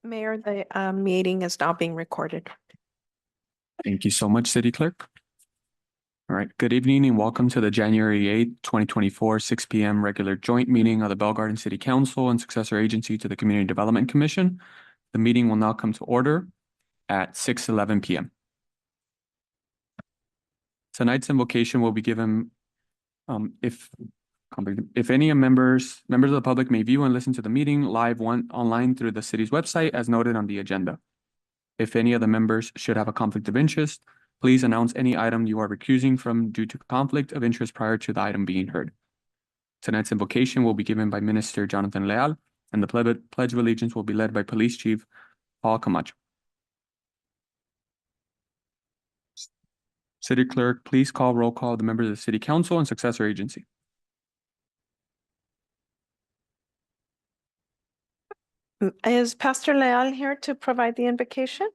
Mayor, the meeting is now being recorded. Thank you so much, City Clerk. All right, good evening and welcome to the January 8th, 2024, 6 p.m. regular joint meeting of the Bell Garden City Council and Successor Agency to the Community Development Commission. The meeting will now come to order at 6:11 p.m. Tonight's invocation will be given if any members of the public may view and listen to the meeting live online through the city's website as noted on the agenda. If any of the members should have a conflict of interest, please announce any item you are recusing from due to conflict of interest prior to the item being heard. Tonight's invocation will be given by Minister Jonathan Leal, and the Pledge of Allegiance will be led by Police Chief Paul Camacho. City Clerk, please call roll call of the members of the City Council and Successor Agency. Is Pastor Leal here to provide the invocation?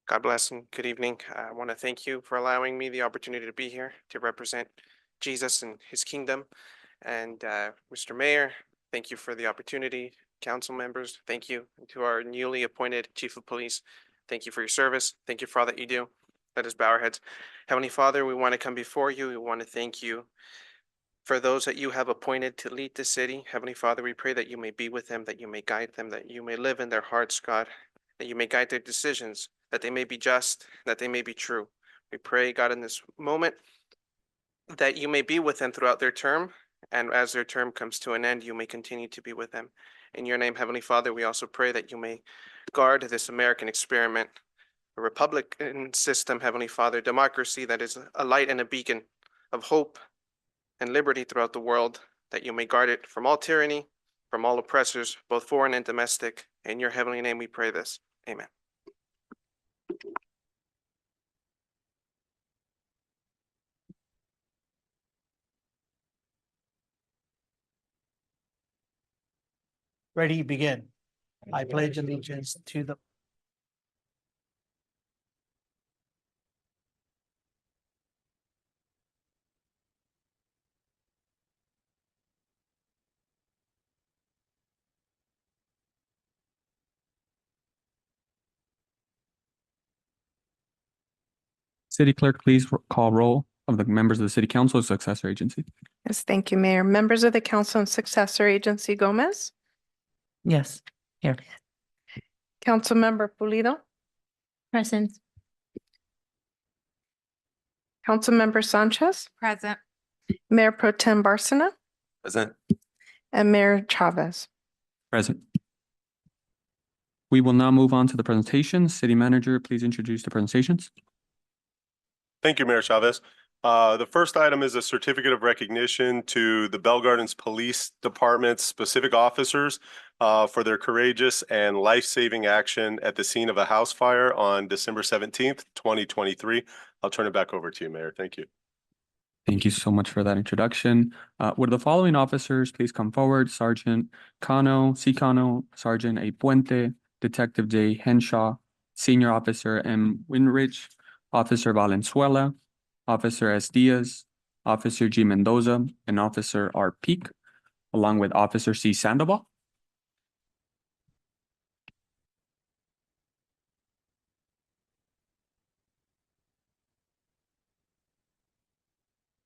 God bless and good evening. I want to thank you for allowing me the opportunity to be here to represent Jesus and his kingdom. And Mr. Mayor, thank you for the opportunity. Council members, thank you. And to our newly appointed Chief of Police, thank you for your service. Thank you for all that you do. Let us bow our heads. Heavenly Father, we want to come before you. We want to thank you for those that you have appointed to lead the city. Heavenly Father, we pray that you may be with them, that you may guide them, that you may live in their hearts, God, that you may guide their decisions, that they may be just, that they may be true. We pray, God, in this moment, that you may be with them throughout their term, and as their term comes to an end, you may continue to be with them. In your name, Heavenly Father, we also pray that you may guard this American experiment, a Republican system, Heavenly Father, democracy that is a light and a beacon of hope and liberty throughout the world, that you may guard it from all tyranny, from all oppressors, both foreign and domestic. In your heavenly name we pray this. Amen. Ready, begin. I pledge allegiance to the City Clerk, please call roll of the members of the City Council and Successor Agency. Yes, thank you, Mayor. Members of the Council and Successor Agency, Gomez. yes, here. Councilmember Pulido. Present. Councilmember Sanchez. Present. Mayor Pro Tem Barcena. Present. And Mayor Chavez. Present. We will now move on to the presentations. City Manager, please introduce the presentations. Thank you, Mayor Chavez. The first item is a certificate of recognition to the Bell Gardens Police Department's specific officers for their courageous and life-saving action at the scene of a house fire on December 17th, 2023. I'll turn it back over to you, Mayor. Thank you. Thank you so much for that introduction. Would the following officers please come forward? Sergeant C. Cano, Sergeant A. Puente, Detective J. Henshaw, Senior Officer M. Winrich, Officer Valenzuela, Officer S. Diaz, Officer G. Mendoza, and Officer R. Peak, along with Officer C. Sandoval.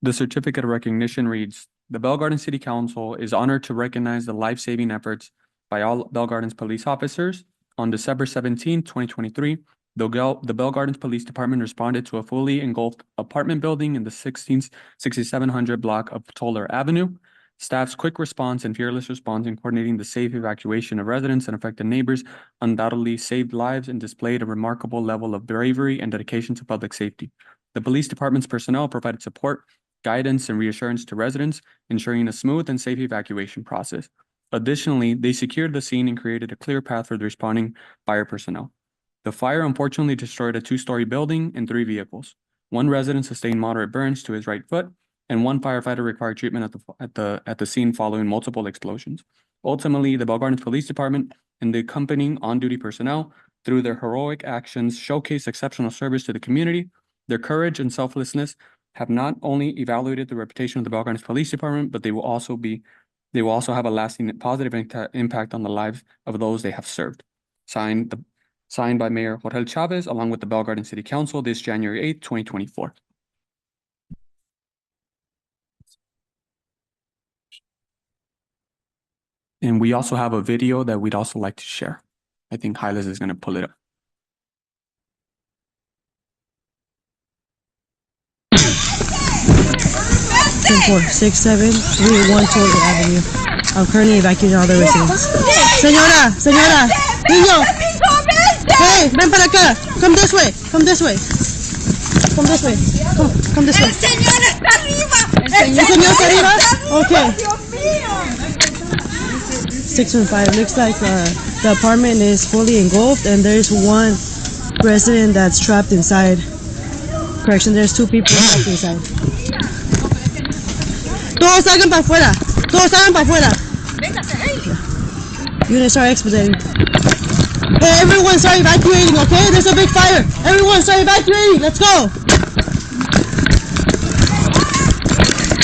The certificate of recognition reads, the Bell Garden City Council is honored to recognize the life-saving efforts by all Bell Gardens police officers. On December 17, 2023, the Bell Gardens Police Department responded to a fully engulfed apartment building in the 6700 block of Toller Avenue. Staff's quick response and fearless response in coordinating the safe evacuation of residents and affected neighbors undoubtedly saved lives and displayed a remarkable level of bravery and dedication to public safety. The police department's personnel provided support, guidance, and reassurance to residents, ensuring a smooth and safe evacuation process. Additionally, they secured the scene and created a clear path for the responding fire personnel. The fire unfortunately destroyed a two-story building and 3 vehicles. One resident sustained moderate burns to his right foot, and one firefighter required treatment at the scene following multiple explosions. Ultimately, the Bell Gardens Police Department and the accompanying on-duty personnel through their heroic actions, showcase exceptional service to the community. Their courage and selflessness have not only evaluated the reputation of the Bell Gardens Police Department, but they will also have a lasting positive impact on the lives of those they have served. Signed by Mayor Jorge Chavez, along with the Bell Gardens City Council, this January 8th, 2024. And we also have a video that we'd also like to share. I think Hylas is going to pull it up. 10-4-6-7-3-1 Tollgate Avenue. I'm currently evacuating all the residents. Señora, niño. Hey, ven para acá. Come this way. Come this way. Come this way. Come this way. El señor está arriba. El señor está arriba? Okay. 615. Looks like the apartment is fully engulfed and there's one resident that's trapped inside. Correction, there's two people trapped inside. Todos salgan para afuera. Todos salgan para afuera. Units are expediting. Hey, everyone start evacuating, okay? There's a big fire. Everyone start evacuating. Let's go.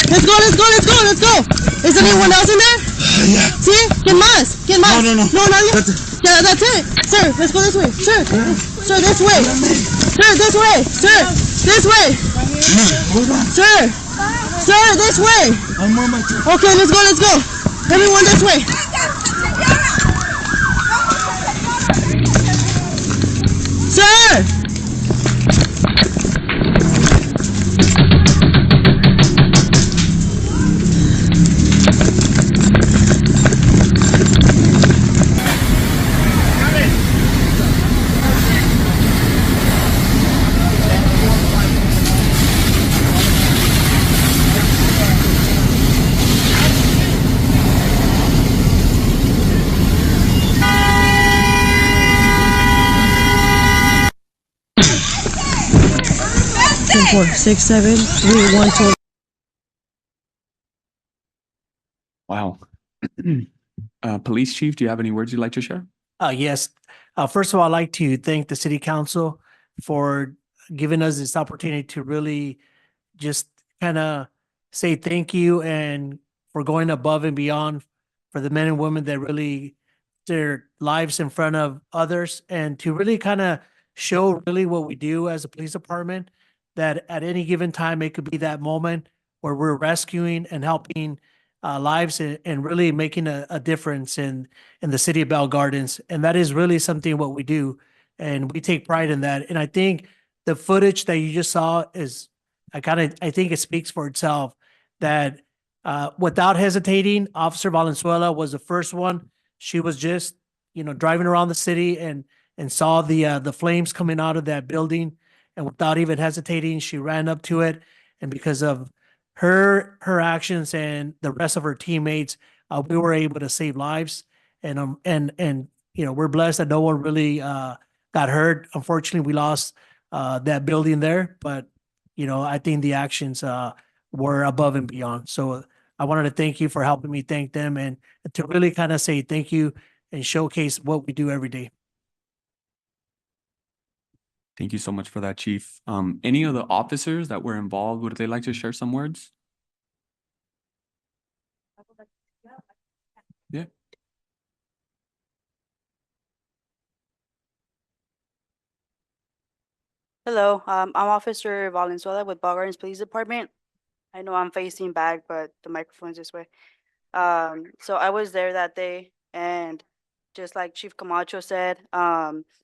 Let's go. Is anyone else in there? Yeah. See? ¿Quién más? No. No, nadie. Yeah, that's it. Sir, let's go this way. Sir, this way. Sir, this way. This way. Hold on. Sir, this way. I'm on my turn. Okay, let's go. Everyone this way. Sir! 10-4-6-7-3-1 Tollgate. Wow. Police Chief, do you have any words you'd like to share? Yes. First of all, I'd like to thank the city council for giving us this opportunity to really just kind of say thank you and for going above and beyond for the men and women that really their lives in front of others and to really kind of show really what we do as a police department, that at any given time, it could be that moment where we're rescuing and helping lives and really making a difference in the city of Bell Gardens. And that is really something what we do. And we take pride in that. And I think the footage that you just saw is, I think it speaks for itself that without hesitating, Officer Valenzuela was the first one. She was just, driving around the city and saw the flames coming out of that building. And without even hesitating, she ran up to it. And because of her actions and the rest of her teammates, we were able to save lives. And we're blessed that no one really got hurt. Unfortunately, we lost that building there, but I think the actions were above and beyond. So I wanted to thank you for helping me thank them and to really kind of say thank you and showcase what we do every day. Thank you so much for that, Chief. Any of the officers that were involved, would they like to share some words? Yeah. Hello, I'm Officer Valenzuela with Bell Gardens Police Department. I know I'm facing back, but the microphone's this way. So I was there that day, and just like Chief Camacho said,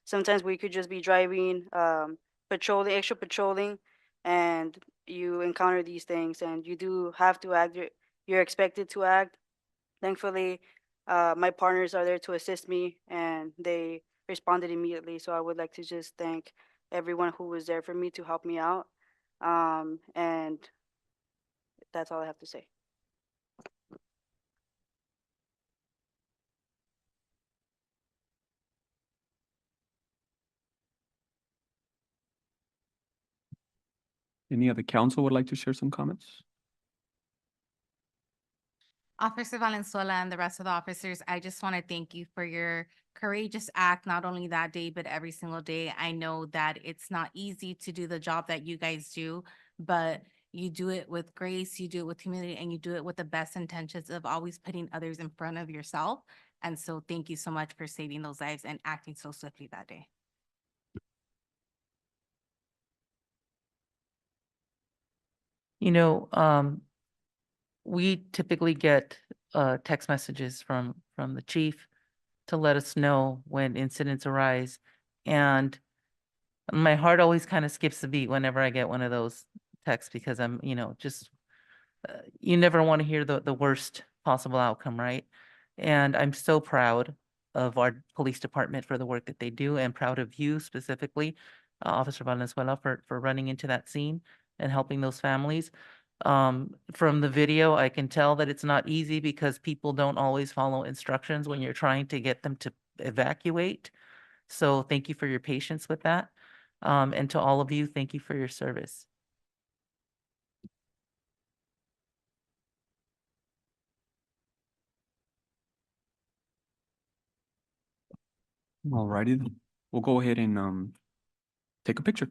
sometimes we could just be driving, extra patrolling, and you encounter these things, and you do have to act. You're expected to act. Thankfully, my partners are there to assist me, and they responded immediately. So I would like to just thank everyone who was there for me to help me out. And that's all I have to say. Any other council would like to share some comments? Officer Valenzuela and the rest of the officers, I just want to thank you for your courageous act, not only that day, but every single day. I know that it's not easy to do the job that you guys do, but you do it with grace, you do it with humility, and you do it with the best intentions of always putting others in front of yourself. And so thank you so much for saving those lives and acting so swiftly that day. You know, we typically get text messages from the chief to let us know when incidents arise. And my heart always kind of skips a beat whenever I get one of those texts because I'm, just you never want to hear the worst possible outcome, right? And I'm so proud of our police department for the work that they do and proud of you specifically, Officer Valenzuela, for running into that scene and helping those families. From the video, I can tell that it's not easy because people don't always follow instructions when you're trying to get them to evacuate. So thank you for your patience with that. And to all of you, thank you for your service. Alrighty, then. We'll go ahead and take a picture.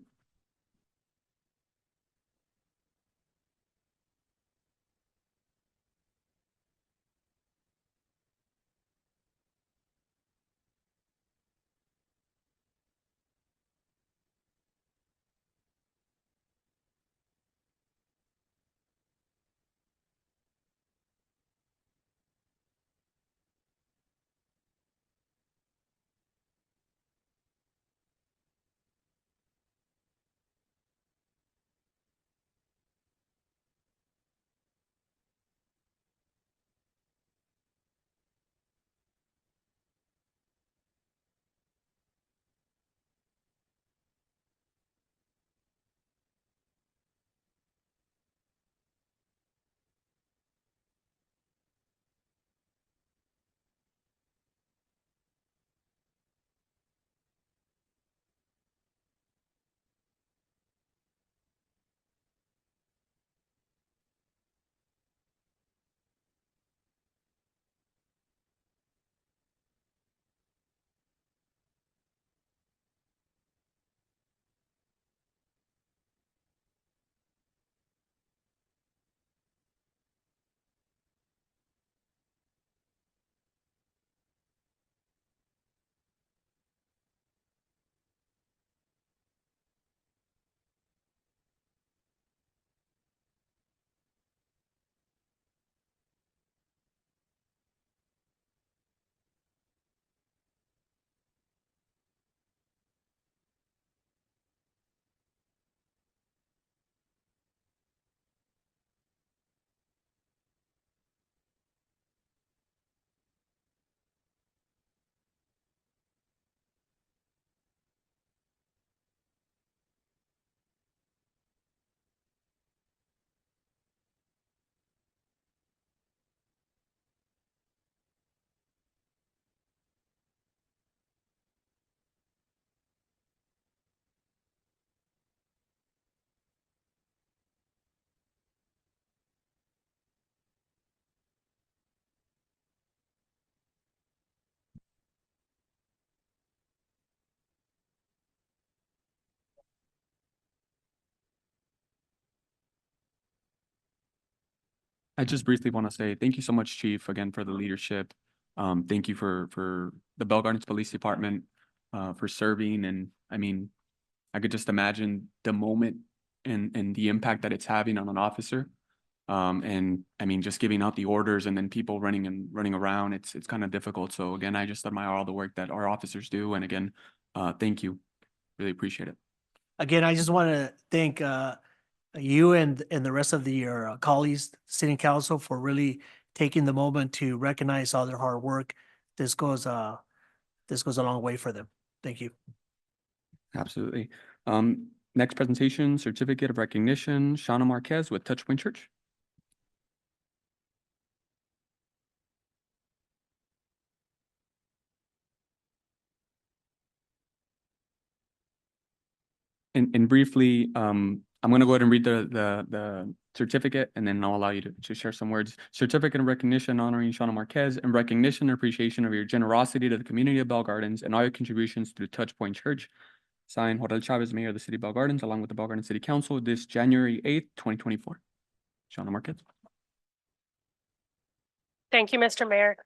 I just briefly want to say thank you so much, Chief, again for the leadership. Thank you for the Bell Gardens Police Department for serving. And I mean, I could just imagine the moment and the impact that it's having on an officer. And I mean, just giving out the orders and then people running around, it's kind of difficult. So again, I just admire all the work that our officers do. And again, thank you. Really appreciate it. Again, I just want to thank you and the rest of your colleagues, city council, for really taking the moment to recognize all their hard work. This goes a long way for them. Thank you. Absolutely. Next presentation, certificate of recognition, Shauna Marquez with Touchpoint Church. And briefly, I'm gonna go ahead and read the certificate, and then I'll allow you to share some words. Certificate of recognition honoring Shauna Marquez in recognition and appreciation of your generosity to the community of Bell Gardens and all your contributions to the Touch Point Church. Signed, Jorel Chavez, Mayor of the City of Bell Gardens, along with the Bell Gardens City Council, this January 8th, 2024. Shauna Marquez. Thank you, Mr. Mayor.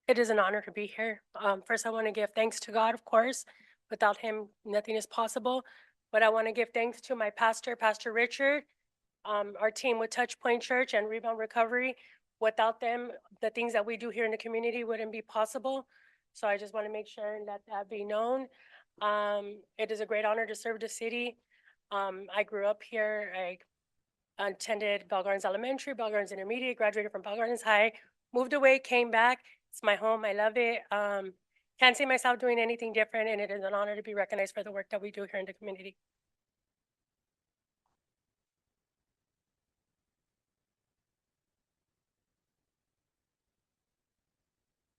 It is an honor to be here. First, I want to give thanks to God, of course. Without him, nothing is possible. But I want to give thanks to my pastor, Pastor Richard, our team with Touch Point Church and Rebound Recovery. Without them, the things that we do here in the community wouldn't be possible. So I just want to make sure that that be known. It is a great honor to serve the city. I grew up here. I attended Bell Gardens Elementary, Bell Gardens Intermediate, graduated from Bell Gardens High, moved away, came back. It's my home. I love it. Can't see myself doing anything different, and it is an honor to be recognized for the work that we do here in the community.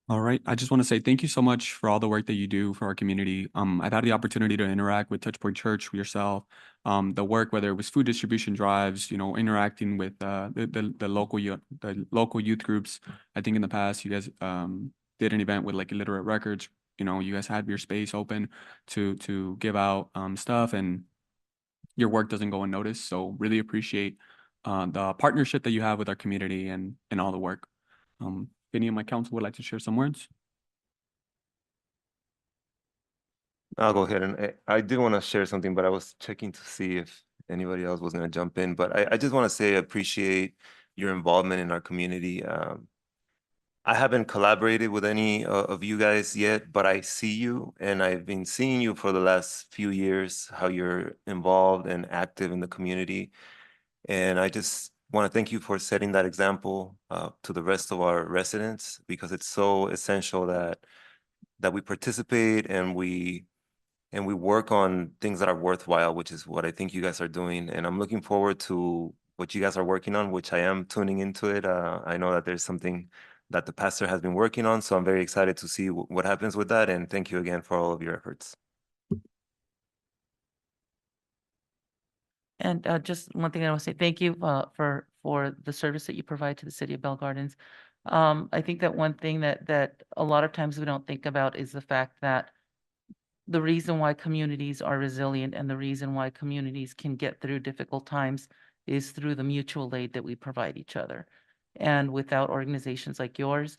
All right. I just want to say thank you so much for all the work that you do for our community. I've had the opportunity to interact with Touchpoint Church yourself. The work, whether it was food distribution drives, interacting with the local youth groups. I think in the past you guys did an event with like illiterate records. You guys had your space open to give out stuff, and your work doesn't go unnoticed. So really appreciate the partnership that you have with our community and all the work. If any of my council would like to share some words. I'll go ahead, and I did want to share something, but I was checking to see if anybody else was going to jump in. But I just want to say I appreciate your involvement in our community. I haven't collaborated with any of you guys yet, but I see you, and I've been seeing you for the last few years, how you're involved and active in the community. And I just want to thank you for setting that example to the rest of our residents, because it's so essential that we participate and we work on things that are worthwhile, which is what I think you guys are doing. And I'm looking forward to what you guys are working on, which I am tuning into it. I know that there's something that the pastor has been working on, so I'm very excited to see what happens with that. And thank you again for all of your efforts. And just one thing I want to say, thank you for the service that you provide to the city of Bell Gardens. I think that one thing that a lot of times we don't think about is the fact that the reason why communities are resilient and the reason why communities can get through difficult times is through the mutual aid that we provide each other. And without organizations like yours,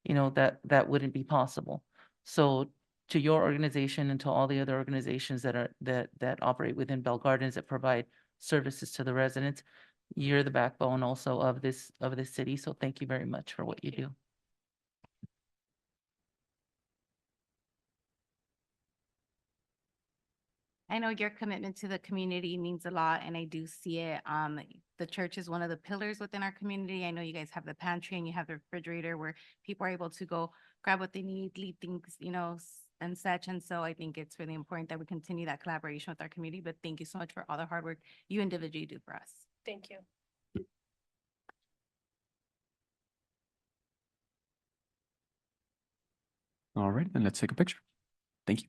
that wouldn't be possible. So to your organization and to all the other organizations that operate within Bell Gardens that provide services to the residents, you're the backbone also of this city. So thank you very much for what you do. I know your commitment to the community means a lot, and I do see it. The church is one of the pillars within our community. I know you guys have the pantry and you have the refrigerator where people are able to go grab what they need, leave things, and such. And so I think it's really important that we continue that collaboration with our community. But thank you so much for all the hard work you individually do for us. Thank you. All right, then let's take a picture. Thank you.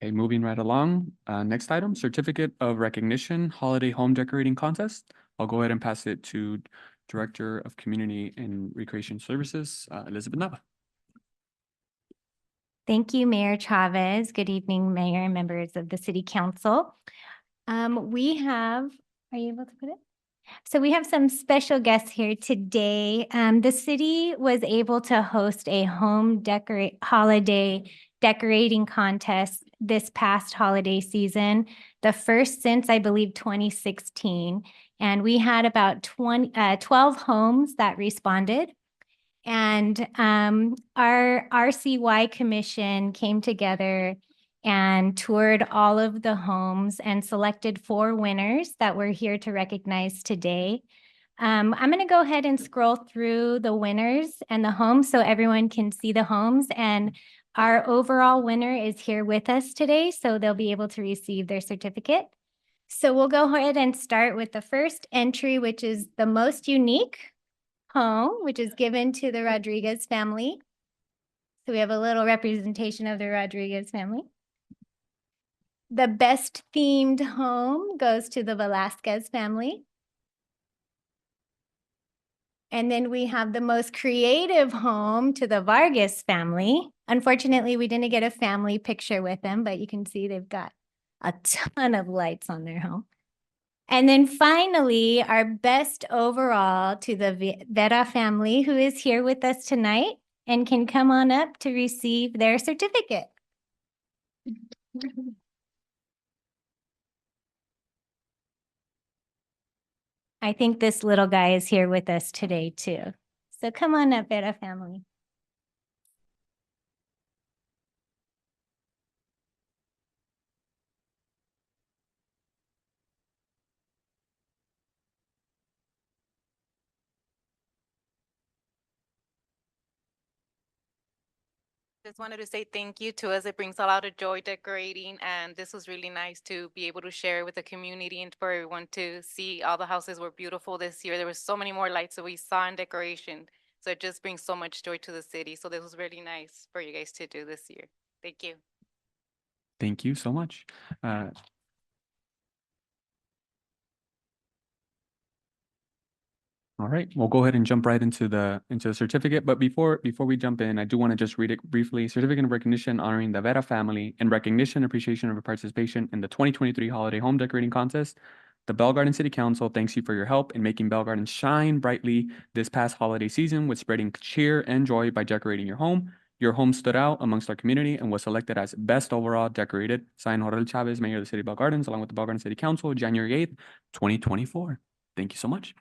Okay, moving right along. Next item, Certificate of Recognition Holiday Home Decorating Contest. I'll go ahead and pass it to Director of Community and Recreation Services, Elizabeth Nava. Thank you, Mayor Chavez. Good evening, Mayor and members of the City Council. We have, are you able to put it? So we have some special guests here today. The city was able to host a holiday decorating contest this past holiday season, the first since I believe 2016. And we had about 12 homes that responded. And our RCY commission came together and toured all of the homes and selected 4 winners that we're here to recognize today. I'm going to go ahead and scroll through the winners and the homes so everyone can see the homes. And our overall winner is here with us today, so they'll be able to receive their certificate. So we'll go ahead and start with the first entry, which is the most unique home, which is given to the Rodriguez family. So we have a little representation of the Rodriguez family. The best themed home goes to the Velasquez family. And then we have the most creative home to the Vargas family. Unfortunately, we didn't get a family picture with them, but you can see they've got a ton of lights on their home. And then finally, our best overall to the Vera family, who is here with us tonight and can come on up to receive their certificate. I think this little guy is here with us today too. So come on up, Vera family. Just wanted to say thank you to us. It brings a lot of joy decorating, and this was really nice to be able to share with the community and for everyone to see all the houses were beautiful this year. There were so many more lights that we saw in decoration. So it just brings so much joy to the city. So this was really nice for you guys to do this year. Thank you. Thank you so much. All right, we'll go ahead and jump right into the certificate. But before we jump in, I do want to just read it briefly. Certificate of Recognition honoring the Vera family in recognition and appreciation of your participation in the 2023 Holiday Home Decorating Contest. The Bell Garden City Council thanks you for your help in making Bell Garden shine brightly this past holiday season with spreading cheer and joy by decorating your home. Your home stood out amongst our community and was selected as best overall decorated. Signed, Jorel Chavez, Mayor of the City of Bell Gardens, along with the Bell Garden City Council, January 8th, 2024. Thank you so much.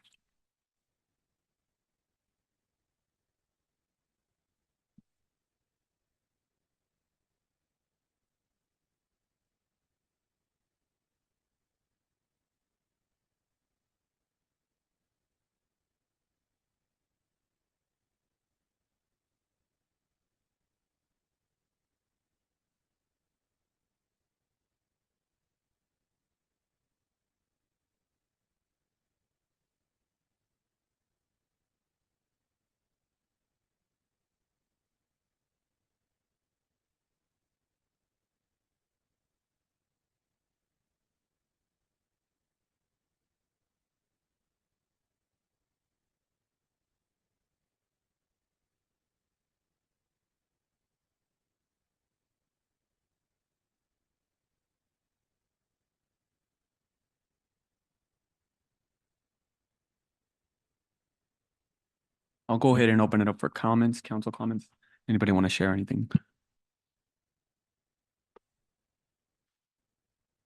I'll go ahead and open it up for comments, council comments. Anybody want to share anything?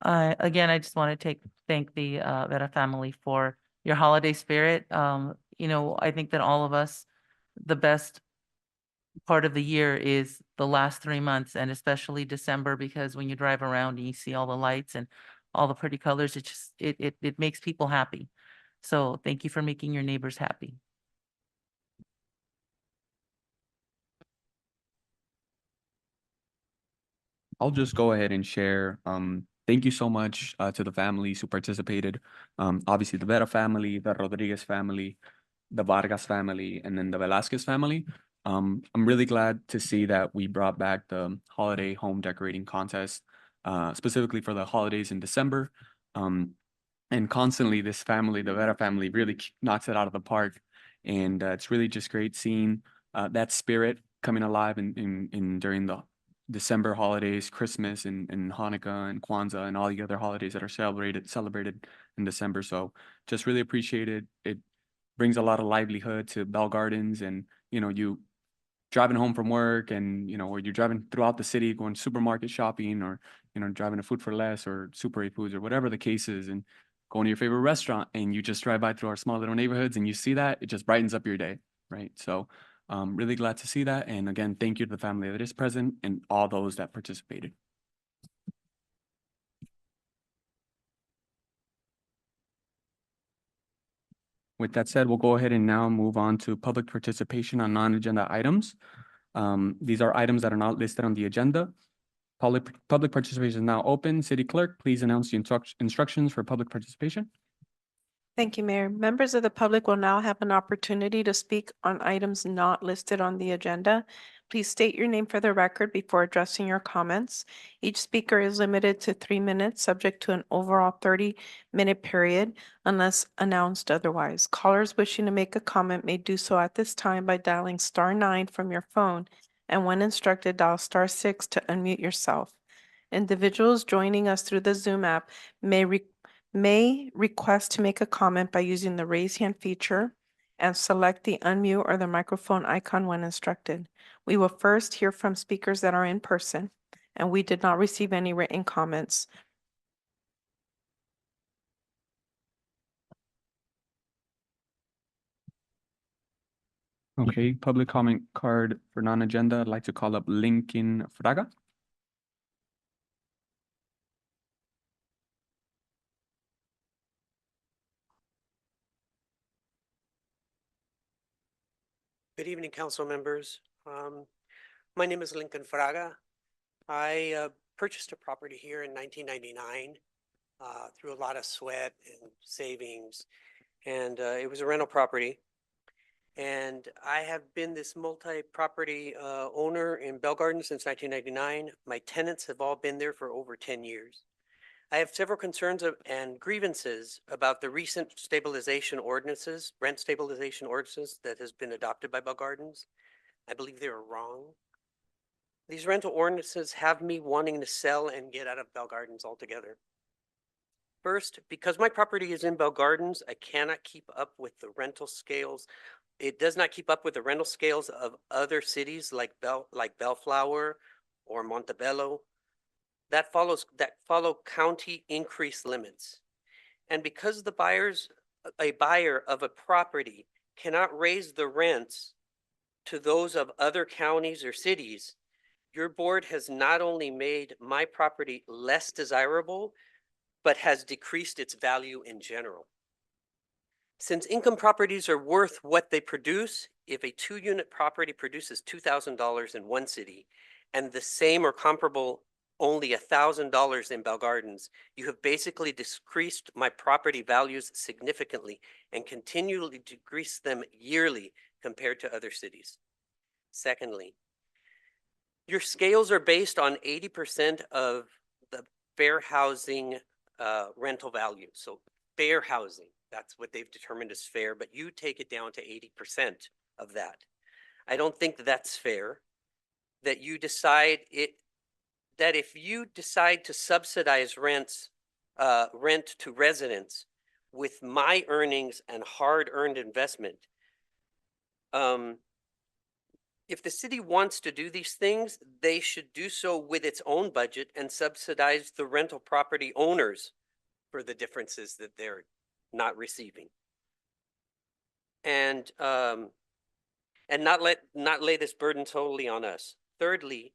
Again, I just want to thank the Vera family for your holiday spirit. I think that all of us, the best part of the year is the last 3 months, and especially December, because when you drive around and you see all the lights and all the pretty colors, it makes people happy. So thank you for making your neighbors happy. I'll just go ahead and share. Thank you so much to the families who participated. Obviously, the Vera family, the Rodriguez family, the Vargas family, and then the Velasquez family. I'm really glad to see that we brought back the holiday home decorating contest. specifically for the holidays in December. And constantly this family, the Vera family, really knocks it out of the park. And it's really just great seeing that spirit coming alive in during the December holidays, Christmas and Hanukkah and Kwanzaa and all the other holidays that are celebrated in December. So just really appreciate it. It brings a lot of livelihood to Bell Gardens, and you driving home from work, and or you're driving throughout the city going supermarket shopping, or driving to Food for Less or Super 8 Foods or whatever the case is, and going to your favorite restaurant, and you just drive by through our small little neighborhoods and you see that, it just brightens up your day, right? So really glad to see that. And again, thank you to the family that is present and all those that participated. With that said, we'll go ahead and now move on to public participation on non-agenda items. These are items that are not listed on the agenda. Public participation is now open. City Clerk, please announce the instructions for public participation. Thank you, Mayor. Members of the public will now have an opportunity to speak on items not listed on the agenda. Please state your name for the record before addressing your comments. Each speaker is limited to 3 minutes, subject to an overall 30-minute period unless announced otherwise. Callers wishing to make a comment may do so at this time by dialing *9 from your phone, and when instructed, dial *6 to unmute yourself. Individuals joining us through the Zoom app may request to make a comment by using the raise hand feature and select the unmute or the microphone icon when instructed. We will first hear from speakers that are in person, and we did not receive any written comments. Okay, public comment card for non-agenda. I'd like to call up Lincoln Fraga. Good evening, council members. My name is Lincoln Fraga. I purchased a property here in 1999 through a lot of sweat and savings, and it was a rental property. And I have been this multi-property owner in Bell Garden since 1999. My tenants have all been there for over 10 years. I have several concerns and grievances about the recent stabilization ordinances, rent stabilization ordinances that has been adopted by Bell Gardens. I believe they are wrong. These rental ordinances have me wanting to sell and get out of Bell Gardens altogether. First, because my property is in Bell Gardens, I cannot keep up with the rental scales. It does not keep up with the rental scales of other cities like Bellflower or Montebello. That follow county increase limits. And because a buyer of a property cannot raise the rents to those of other counties or cities, your board has not only made my property less desirable, but has decreased its value in general. Since income properties are worth what they produce, if a 2-unit property produces $2,000 in one city and the same or comparable only $1,000 in Bell Gardens, you have basically decreased my property values significantly and continually decrease them yearly compared to other cities. Secondly, your scales are based on 80% of the fair housing rental value. So fair housing, that's what they've determined as fair, but you take it down to 80% of that. I don't think that's fair that you decide that if you decide to subsidize rent to residents with my earnings and hard-earned investment, if the city wants to do these things, they should do so with its own budget and subsidize the rental property owners for the differences that they're not receiving. And not lay this burden totally on us. Thirdly,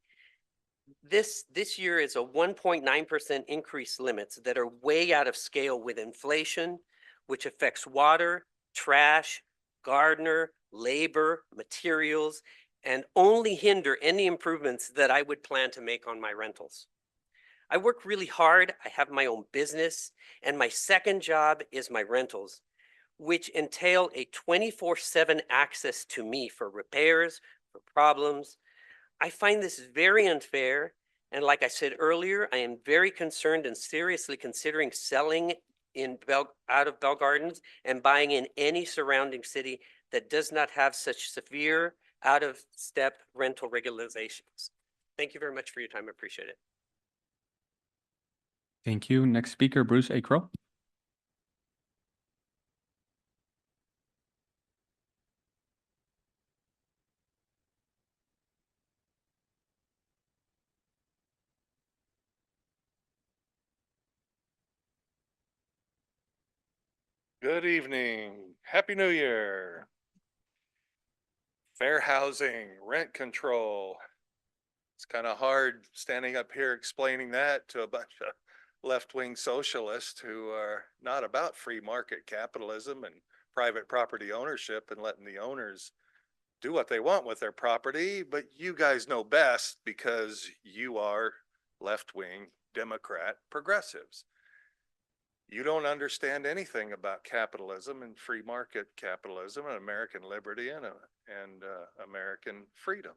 this year is a 1.9% increase limits that are way out of scale with inflation, which affects water, trash, gardener, labor, materials, and only hinder any improvements that I would plan to make on my rentals. I work really hard. I have my own business, and my second job is my rentals, which entail a 24/7 access to me for repairs, for problems. I find this very unfair, And like I said earlier, I am very concerned and seriously considering selling out of Bell Gardens and buying in any surrounding city that does not have such severe out of step rental regulations. Thank you very much for your time. I appreciate it. Thank you. Next speaker, Bruce A. Crow. Good evening. Happy New Year. Fair housing, rent control. It's kind of hard standing up here explaining that to a bunch of left-wing socialists who are not about free market capitalism and private property ownership and letting the owners do what they want with their property. But you guys know best because you are left-wing Democrat progressives. You don't understand anything about capitalism and free market capitalism and American liberty and American freedom.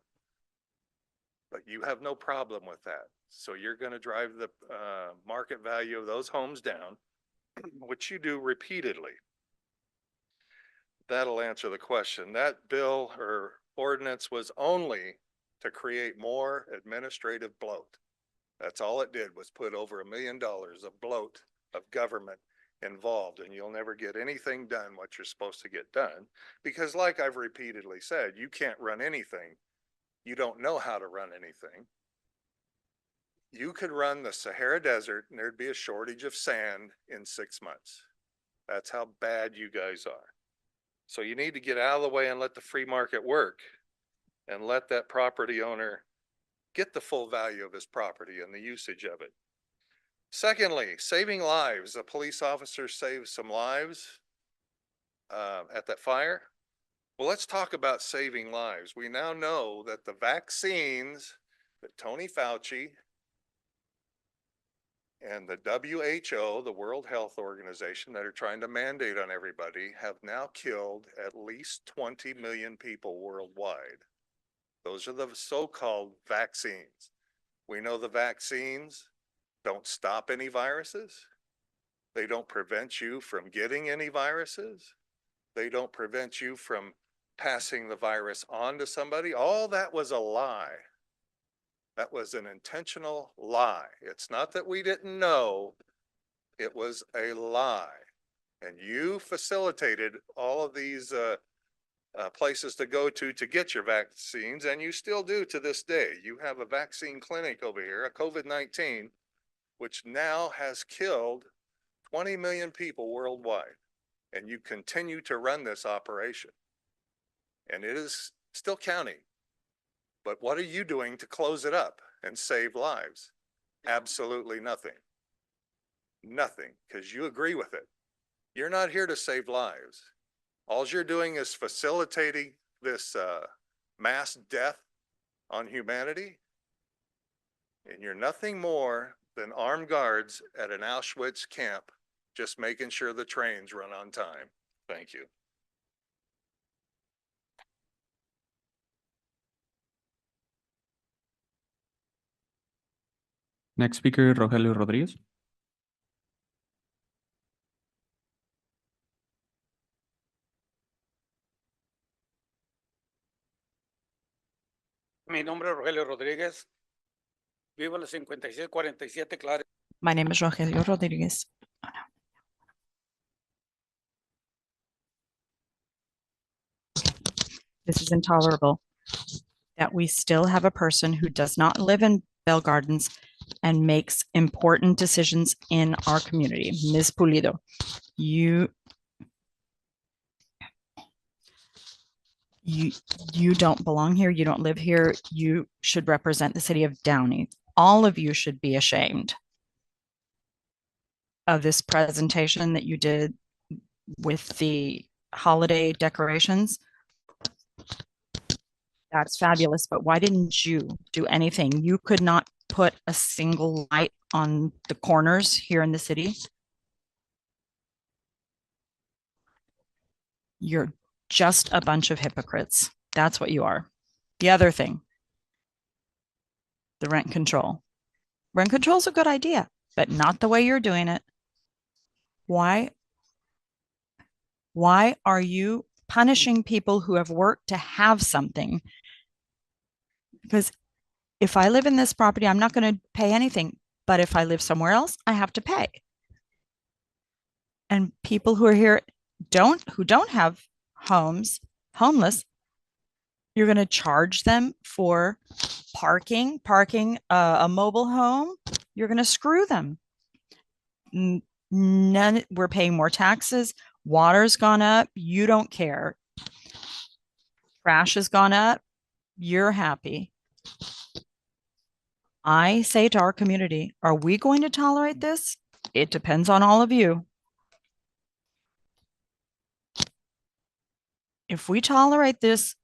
But you have no problem with that. So you're going to drive the market value of those homes down, which you do repeatedly. That'll answer the question. That bill or ordinance was only to create more administrative bloat. That's all it did, was put over $1 million of bloat of government involved, and you'll never get anything done what you're supposed to get done, because like I've repeatedly said, you can't run anything. You don't know how to run anything. You could run the Sahara Desert and there'd be a shortage of sand in 6 months. That's how bad you guys are. So you need to get out of the way and let the free market work and let that property owner get the full value of his property and the usage of it. Secondly, saving lives. A police officer saved some lives at that fire. Well, let's talk about saving lives. We now know that the vaccines that Tony Fauci and the WHO, the World Health Organization, that are trying to mandate on everybody, have now killed at least 20 million people worldwide. Those are the so-called vaccines. We know the vaccines don't stop any viruses. They don't prevent you from getting any viruses. They don't prevent you from passing the virus on to somebody. All that was a lie. That was an intentional lie. It's not that we didn't know, it was a lie. And you facilitated all of these places to go to get your vaccines, and you still do to this day. You have a vaccine clinic over here, a COVID-19, which now has killed 20 million people worldwide. And you continue to run this operation. And it is still counting. But what are you doing to close it up and save lives? Absolutely nothing. Nothing, because you agree with it. You're not here to save lives. All you're doing is facilitating this mass death on humanity. And you're nothing more than armed guards at an Auschwitz camp, just making sure the trains run on time. Thank you. Next speaker, Rogelio Rodriguez. Mi nombre es Rogelio Rodríguez. Vivo en la 5647 Clare. My name is Rogelio Rodriguez. This is intolerable that we still have a person who does not live in Bell Gardens and makes important decisions in our community. Ms. Pulido, you don't belong here. You don't live here. You should represent the city of Downey. All of you should be ashamed of this presentation that you did with the holiday decorations. That's fabulous, but why didn't you do anything? You could not put a single light on the corners here in the city. You're just a bunch of hypocrites. That's what you are. The other thing, the rent control. Rent control is a good idea, but not the way you're doing it. Why are you punishing people who have worked to have something? Because if I live in this property, I'm not going to pay anything. But if I live somewhere else, I have to pay. And people who are here who don't have homes, homeless, you're going to charge them for parking a mobile home. You're going to screw them. We're paying more taxes. Water's gone up. You don't care. Trash has gone up. You're happy. I say to our community, are we going to tolerate this? It depends on all of you. If we tolerate this,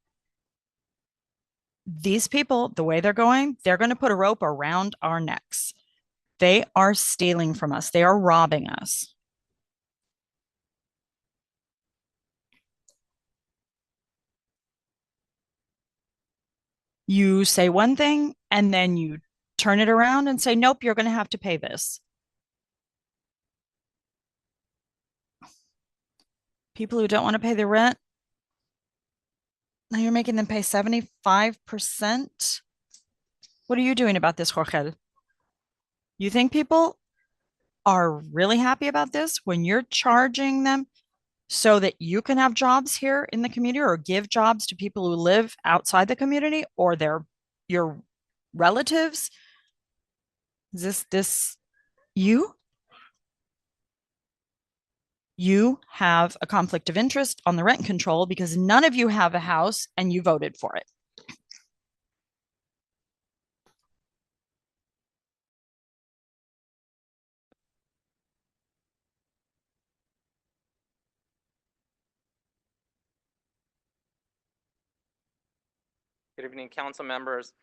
these people, the way they're going to put a rope around our necks. They are stealing from us. They are robbing us. You say one thing and then you turn it around and say, nope, you're going to have to pay this. People who don't want to pay their rent, now you're making them pay 75%. What are you doing about this, Jorge? You think people are really happy about this when you're charging them so that you can have jobs here in the community or give jobs to people who live outside the community or your relatives? Is this you? You have a conflict of interest on the rent control because none of you have a house and you voted for it. Good evening, council members.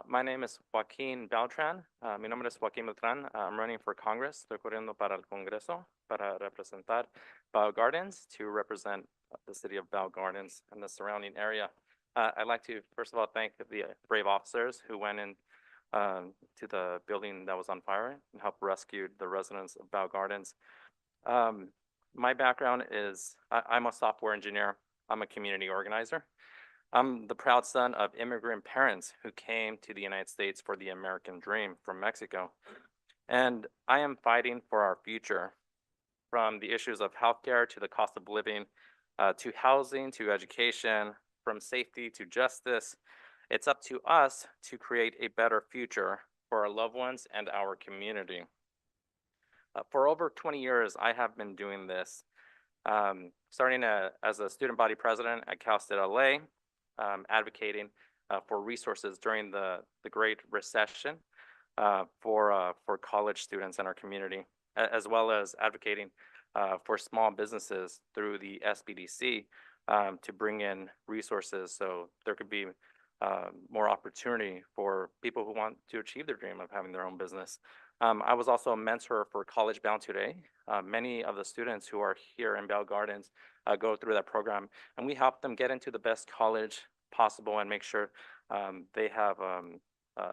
My name is Joaquín Beltrán. Mi nombre es Joaquín Beltrán. I'm running for Congress. Estoy corriendo para el Congreso para representar Bell Gardens, to represent the city of Bell Gardens and the surrounding area. I'd like to, first of all, thank the brave officers who went in to the building that was on fire and helped rescue the residents of Bell Gardens. My background is, I'm a software engineer. I'm a community organizer. I'm the proud son of immigrant parents who came to the United States for the American dream from Mexico. And I am fighting for our future, from the issues of healthcare to the cost of living, to housing, to education, from safety to justice. It's up to us to create a better future for our loved ones and our community. For over 20 years, I have been doing this, starting as a student body president at Cal State LA, advocating for resources during the Great Recession for college students in our community, as well as advocating for small businesses through the SBDC to bring in resources so there could be more opportunity for people who want to achieve their dream of having their own business. I was also a mentor for College Bound Today. Many of the students who are here in Bell Gardens go through that program, and we help them get into the best college possible and make sure they have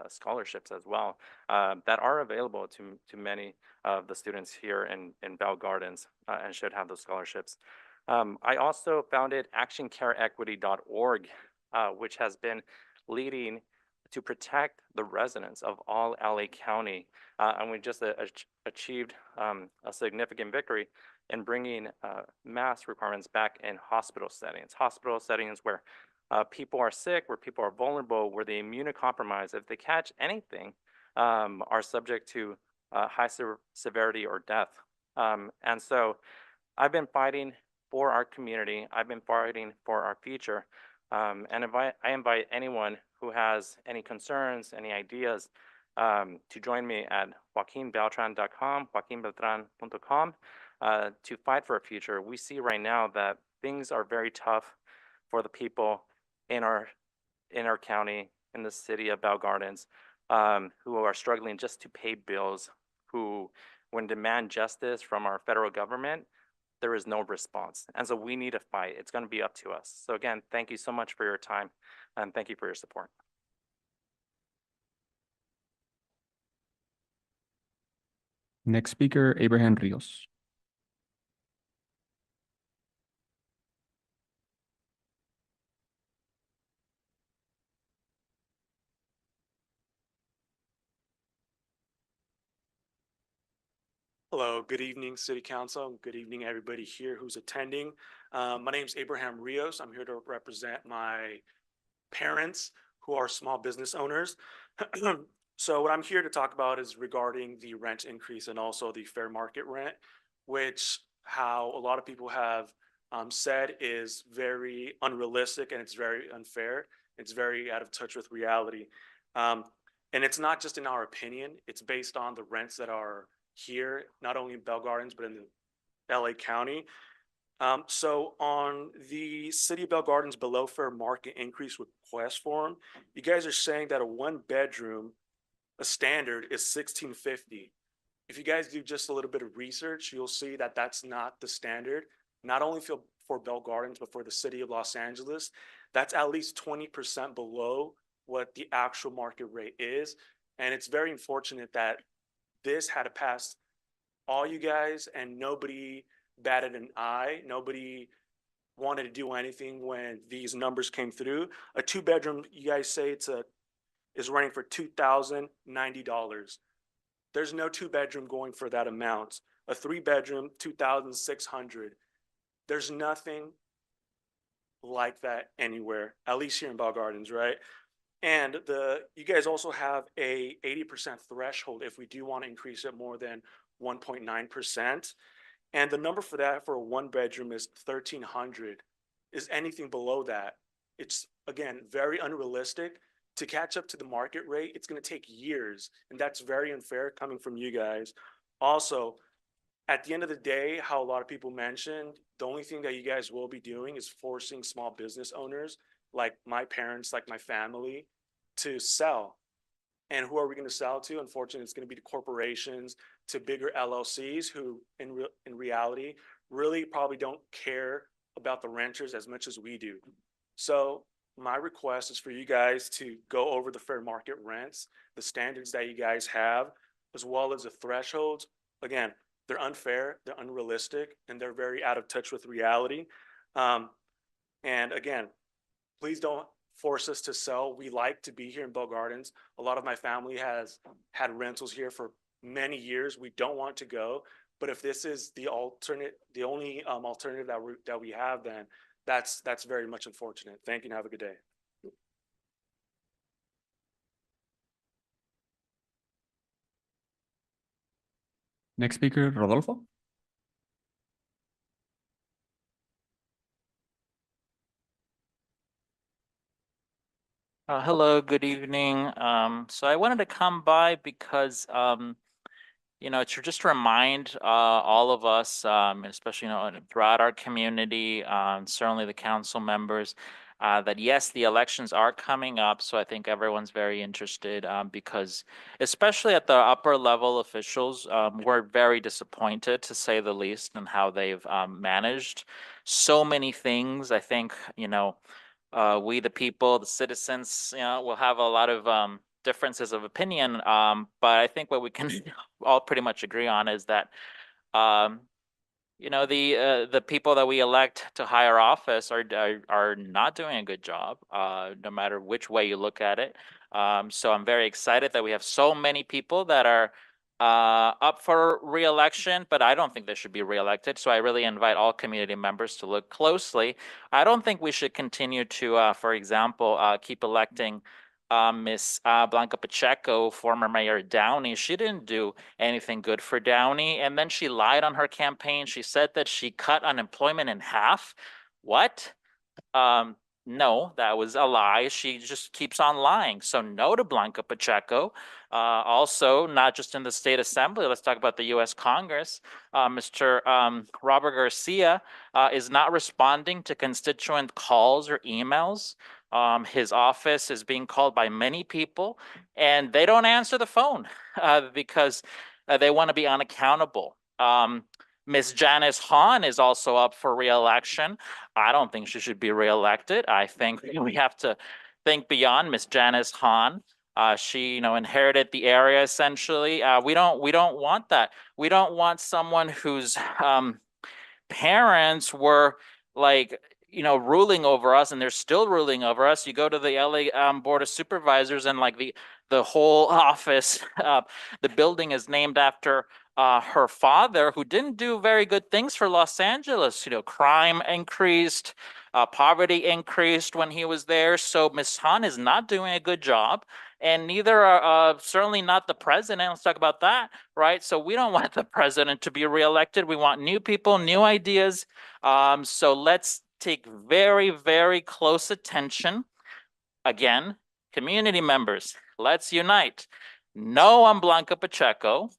scholarships as well that are available to many of the students here in Bell Gardens and should have those scholarships. I also founded actioncareequity.org, which has been leading to protect the residents of all LA County. And we just achieved a significant victory in bringing mask requirements back in hospital settings where people are sick, where people are vulnerable, where they immunocompromised. If they catch anything, are subject to high severity or death. And so I've been fighting for our community. I've been fighting for our future. And I invite anyone who has any concerns, any ideas, to join me at joaquinbeltran.com, joaquinbeltran.com, to fight for a future. We see right now that things are very tough for the people in our county, in the city of Bell Gardens, who are struggling just to pay bills, who, when demand justice from our federal government, there is no response. And so we need to fight. It's going to be up to us. So again, thank you so much for your time, and thank you for your support. Next speaker, Abraham Rios. Hello, good evening, City Council. Good evening, everybody here who's attending. My name is Abraham Rios. I'm here to represent my parents who are small business owners. So what I'm here to talk about is regarding the rent increase and also the fair market rent, which how a lot of people have said is very unrealistic and it's very unfair. It's very out of touch with reality. And it's not just in our opinion, it's based on the rents that are here, not only in Bell Gardens, but in the LA County. So on the City of Bell Gardens below fair market increase request form, you guys are saying that a one bedroom, a standard is $1,650. If you guys do just a little bit of research, you'll see that that's not the standard, not only for Bell Gardens, but for the City of Los Angeles. That's at least 20% below what the actual market rate is. And it's very unfortunate that this had to pass all you guys and nobody batted an eye. Nobody wanted to do anything when these numbers came through. A two bedroom, you guys say is running for $2,090. There's no two bedroom going for that amount. A three bedroom, $2,600. There's nothing like that anywhere, at least here in Bell Gardens, right? And you guys also have a 80% threshold if we do want to increase it more than 1.9%. And the number for that for a one bedroom is 1,300. Is anything below that, it's again very unrealistic. To catch up to the market rate, it's going to take years, and that's very unfair coming from you guys. Also, at the end of the day, how a lot of people mentioned, the only thing that you guys will be doing is forcing small business owners like my parents, like my family, to sell. And who are we going to sell to? Unfortunately, it's going to be to corporations, to bigger LLCs who in reality really probably don't care about the renters as much as we do. So my request is for you guys to go over the fair market rents, the standards that you guys have, as well as the thresholds. Again, they're unfair, they're unrealistic, and they're very out of touch with reality. And again, please don't force us to sell. We like to be here in Bell Gardens. A lot of my family has had rentals here for many years. We don't want to go, but if this is the only alternative that we have, then that's very much unfortunate. Thank you and have a good day. Next speaker, Rodolfo. Hello, good evening. So I wanted to come by because, to just remind all of us, especially, throughout our community, certainly the council members, that yes, the elections are coming up. So I think everyone's very interested because especially at the upper level officials, we're very disappointed, to say the least, in how they've managed so many things. I think, we, the people, the citizens, will have a lot of differences of opinion. But I think what we can all pretty much agree on is that, the people that we elect to higher office are not doing a good job, no matter which way you look at it. So I'm very excited that we have so many people that are up for re-election, but I don't think they should be re-elected. So I really invite all community members to look closely. I don't think we should continue to, for example, keep electing Miss Blanca Pacheco, former Mayor Downey. She didn't do anything good for Downey. And then she lied on her campaign. She said that she cut unemployment in half. What? No, that was a lie. She just keeps on lying. So no to Blanca Pacheco. Also, not just in the state assembly, let's talk about the U.S. Congress. Mr. Robert Garcia is not responding to constituent calls or emails. His office is being called by many people, and they don't answer the phone because they want to be unaccountable. Ms. Janice Hahn is also up for re-election. I don't think she should be re-elected. I think we have to think beyond Ms. Janice Hahn. She, inherited the area essentially. We don't want that. We don't want someone whose parents were like, ruling over us, and they're still ruling over us. You go to the LA Board of Supervisors, and like the whole office, the building is named after her father, who didn't do very good things for Los Angeles. Crime increased, poverty increased when he was there. So Ms. Han is not doing a good job, and neither are certainly not the president. Let's talk about that, right? So we don't want the president to be reelected. We want new people, new ideas. So let's take very, very close attention. Again, community members, let's unite. No on Blanca Pacheco,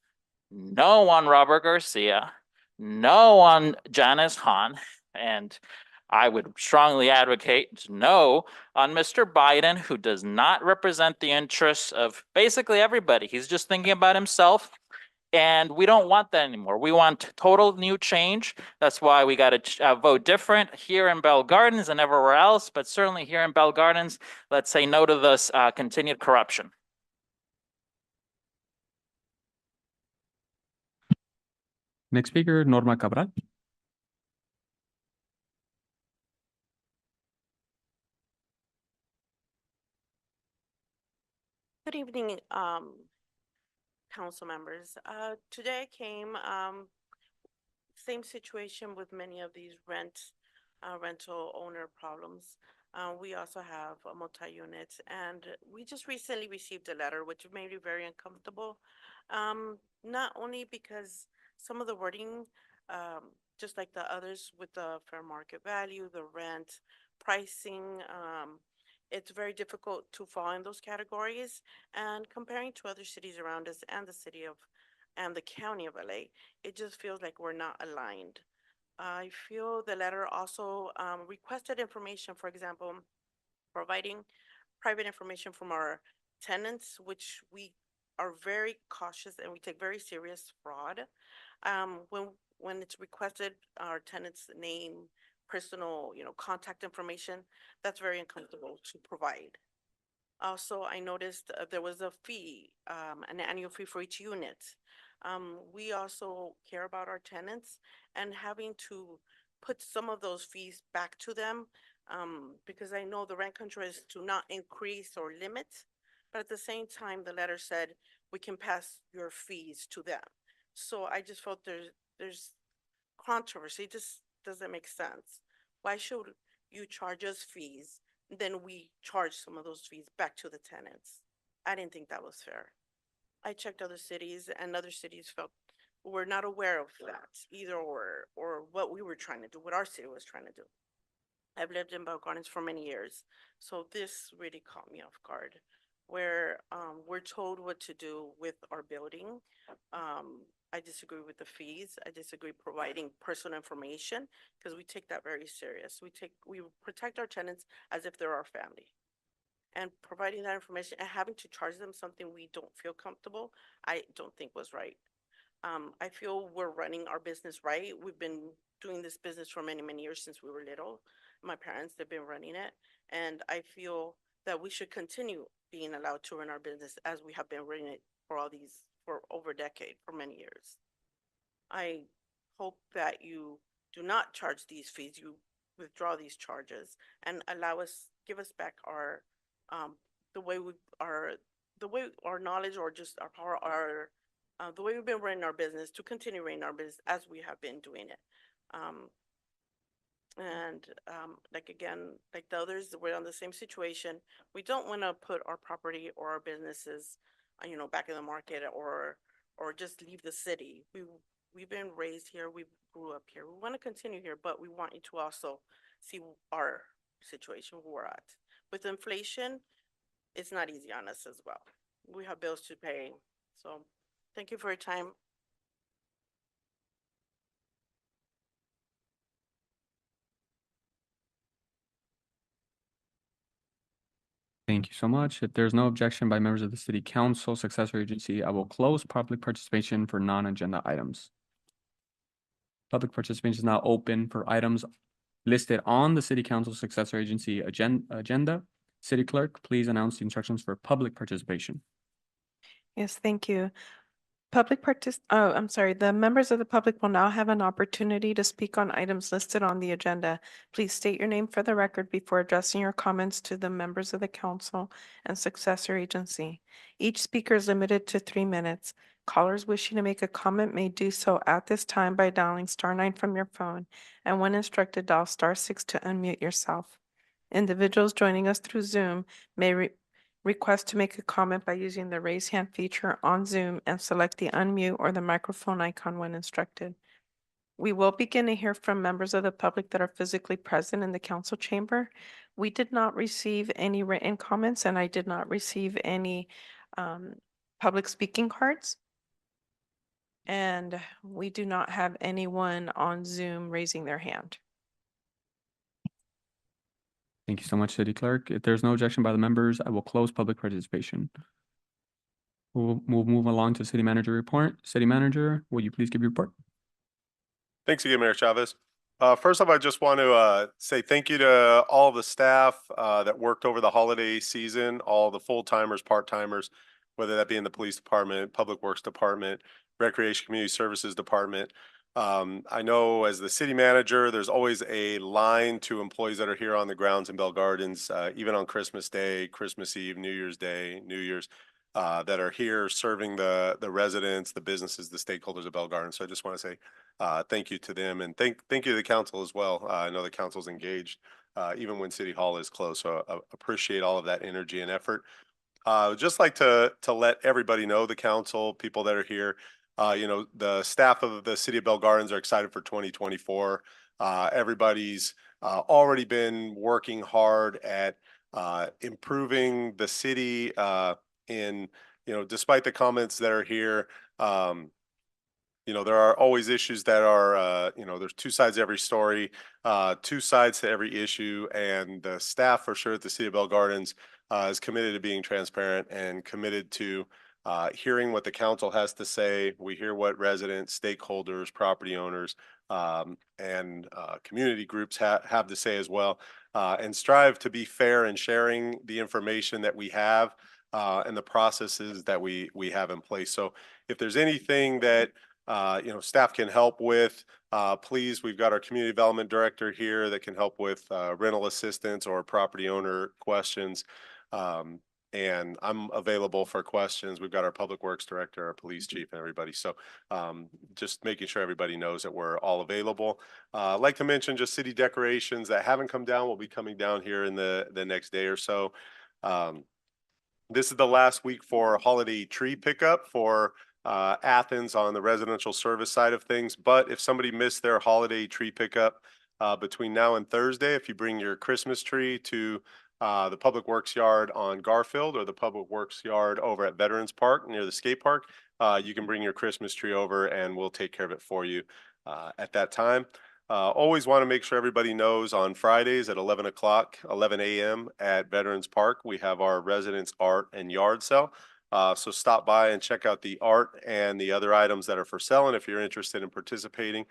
no on Robert Garcia, no on Janice Hahn, and I would strongly advocate no on Mr. Biden, who does not represent the interests of basically everybody. He's just thinking about himself. And we don't want that anymore. We want total new change. That's why we got to vote different here in Bell Gardens and everywhere else. But certainly here in Bell Gardens, let's say no to this continued corruption. Next speaker, Norma Cabral. Good evening, council members. Today I came, same situation with many of these rental owner problems. We also have multi-units, and we just recently received a letter which made me very uncomfortable. Not only because some of the wording, just like the others with the fair market value, the rent, pricing, it's very difficult to fall in those categories. And comparing to other cities around us and the county of LA, it just feels like we're not aligned. I feel the letter also requested information, for example, providing private information from our tenants, which we are very cautious and we take very serious fraud. When it's requested, our tenant's name, personal, contact information, that's very uncomfortable to provide. Also, I noticed there was a fee, an annual fee for each unit. We also care about our tenants and having to put some of those fees back to them, because I know the rent control is to not increase or limit, but at the same time, the letter said we can pass your fees to them. So I just felt there's controversy. It just doesn't make sense. Why should you charge us fees, then we charge some of those fees back to the tenants? I didn't think that was fair. I checked other cities, and other cities felt were not aware of that either, or what we were trying to do, what our city was trying to do. I've lived in Bell Gardens for many years, so this really caught me off guard, where we're told what to do with our building. I disagree with the fees. I disagree providing personal information, because we take that very serious. We protect our tenants as if they're our family. And providing that information and having to charge them something we don't feel comfortable, I don't think was right. I feel we're running our business right. We've been doing this business for many, many years since we were little. My parents, they've been running it. And I feel that we should continue being allowed to run our business as we have been running it for over a decade, for many years. I hope that you do not charge these fees, you withdraw these charges and give us back our, the way our knowledge, or just our power, the way we've been running our business, to continue running our business as we have been doing it. Like the others, we're on the same situation. We don't want to put our property or our businesses, back in the market, or just leave the city. We've been raised here. We grew up here. We want to continue here, but we want you to also see our situation, where we're at. With inflation, it's not easy on us as well. We have bills to pay. So thank you for your time. Thank you so much. If there's no objection by members of the City Council, Successor Agency, I will close public participation for non-agenda items. Public participation is now open for items listed on the City Council Successor Agency agenda. City Clerk, please announce the instructions for public participation. Yes, thank you. I'm sorry, the members of the public will now have an opportunity to speak on items listed on the agenda. Please state your name for the record before addressing your comments to the members of the council and successor agency. Each speaker is limited to 3 minutes. Callers wishing to make a comment may do so at this time by dialing *9 from your phone, and when instructed, dial *6 to unmute yourself. Individuals joining us through Zoom may request to make a comment by using the raise hand feature on Zoom and select the unmute or the microphone icon when instructed. We will begin to hear from members of the public that are physically present in the council chamber. We did not receive any written comments, and I did not receive any public speaking cards. And we do not have anyone on Zoom raising their hand. Thank you so much, City Clerk. If there's no objection by the members, I will close public participation. We'll move along to City Manager report. City Manager, will you please give your report? Thanks again, Mayor Chavez. First off, I just want to say thank you to all the staff that worked over the holiday season, all the full-timers, part-timers, whether that be in the police department, public works department, recreation community services department. I know as the city manager, there's always a line to employees that are here on the grounds in Bell Gardens, even on Christmas Day, Christmas Eve, New Year's Day, New Year's, that are here serving the residents, the businesses, the stakeholders of Bell Gardens. So I just want to say thank you to them, and thank you to the council as well. I know the council's engaged even when City Hall is closed. So I appreciate all of that energy and effort. Just like to let everybody know, the council, people that are here, the staff of the city of Bell Gardens are excited for 2024. Everybody's already been working hard at improving the city despite the comments that are here. There are always issues that are, there's two sides to every story, two sides to every issue, and the staff for sure at the city of Bell Gardens is committed to being transparent and committed to hearing what the council has to say. We hear what residents, stakeholders, property owners, and community groups have to say as well, and strive to be fair in sharing the information that we have and the processes that we have in place. So if there's anything that staff can help with, please, we've got our community development director here that can help with rental assistance or property owner questions. And I'm available for questions. We've got our public works director, our police chief, and everybody. So just making sure everybody knows that we're all available. I'd like to mention just city decorations that haven't come down will be coming down here in the next day or so. This is the last week for holiday tree pickup for Athens on the residential service side of things. But if somebody missed their holiday tree pickup between now and Thursday, if you bring your Christmas tree to the Public Works Yard on Garfield or the Public Works Yard over at Veterans Park near the skate park, you can bring your Christmas tree over and we'll take care of it for you at that time. Always want to make sure everybody knows on Fridays at 11 a.m. at Veterans Park, we have our residents art and yard sale. So stop by and check out the art and the other items that are for sale. And if you're interested in participating,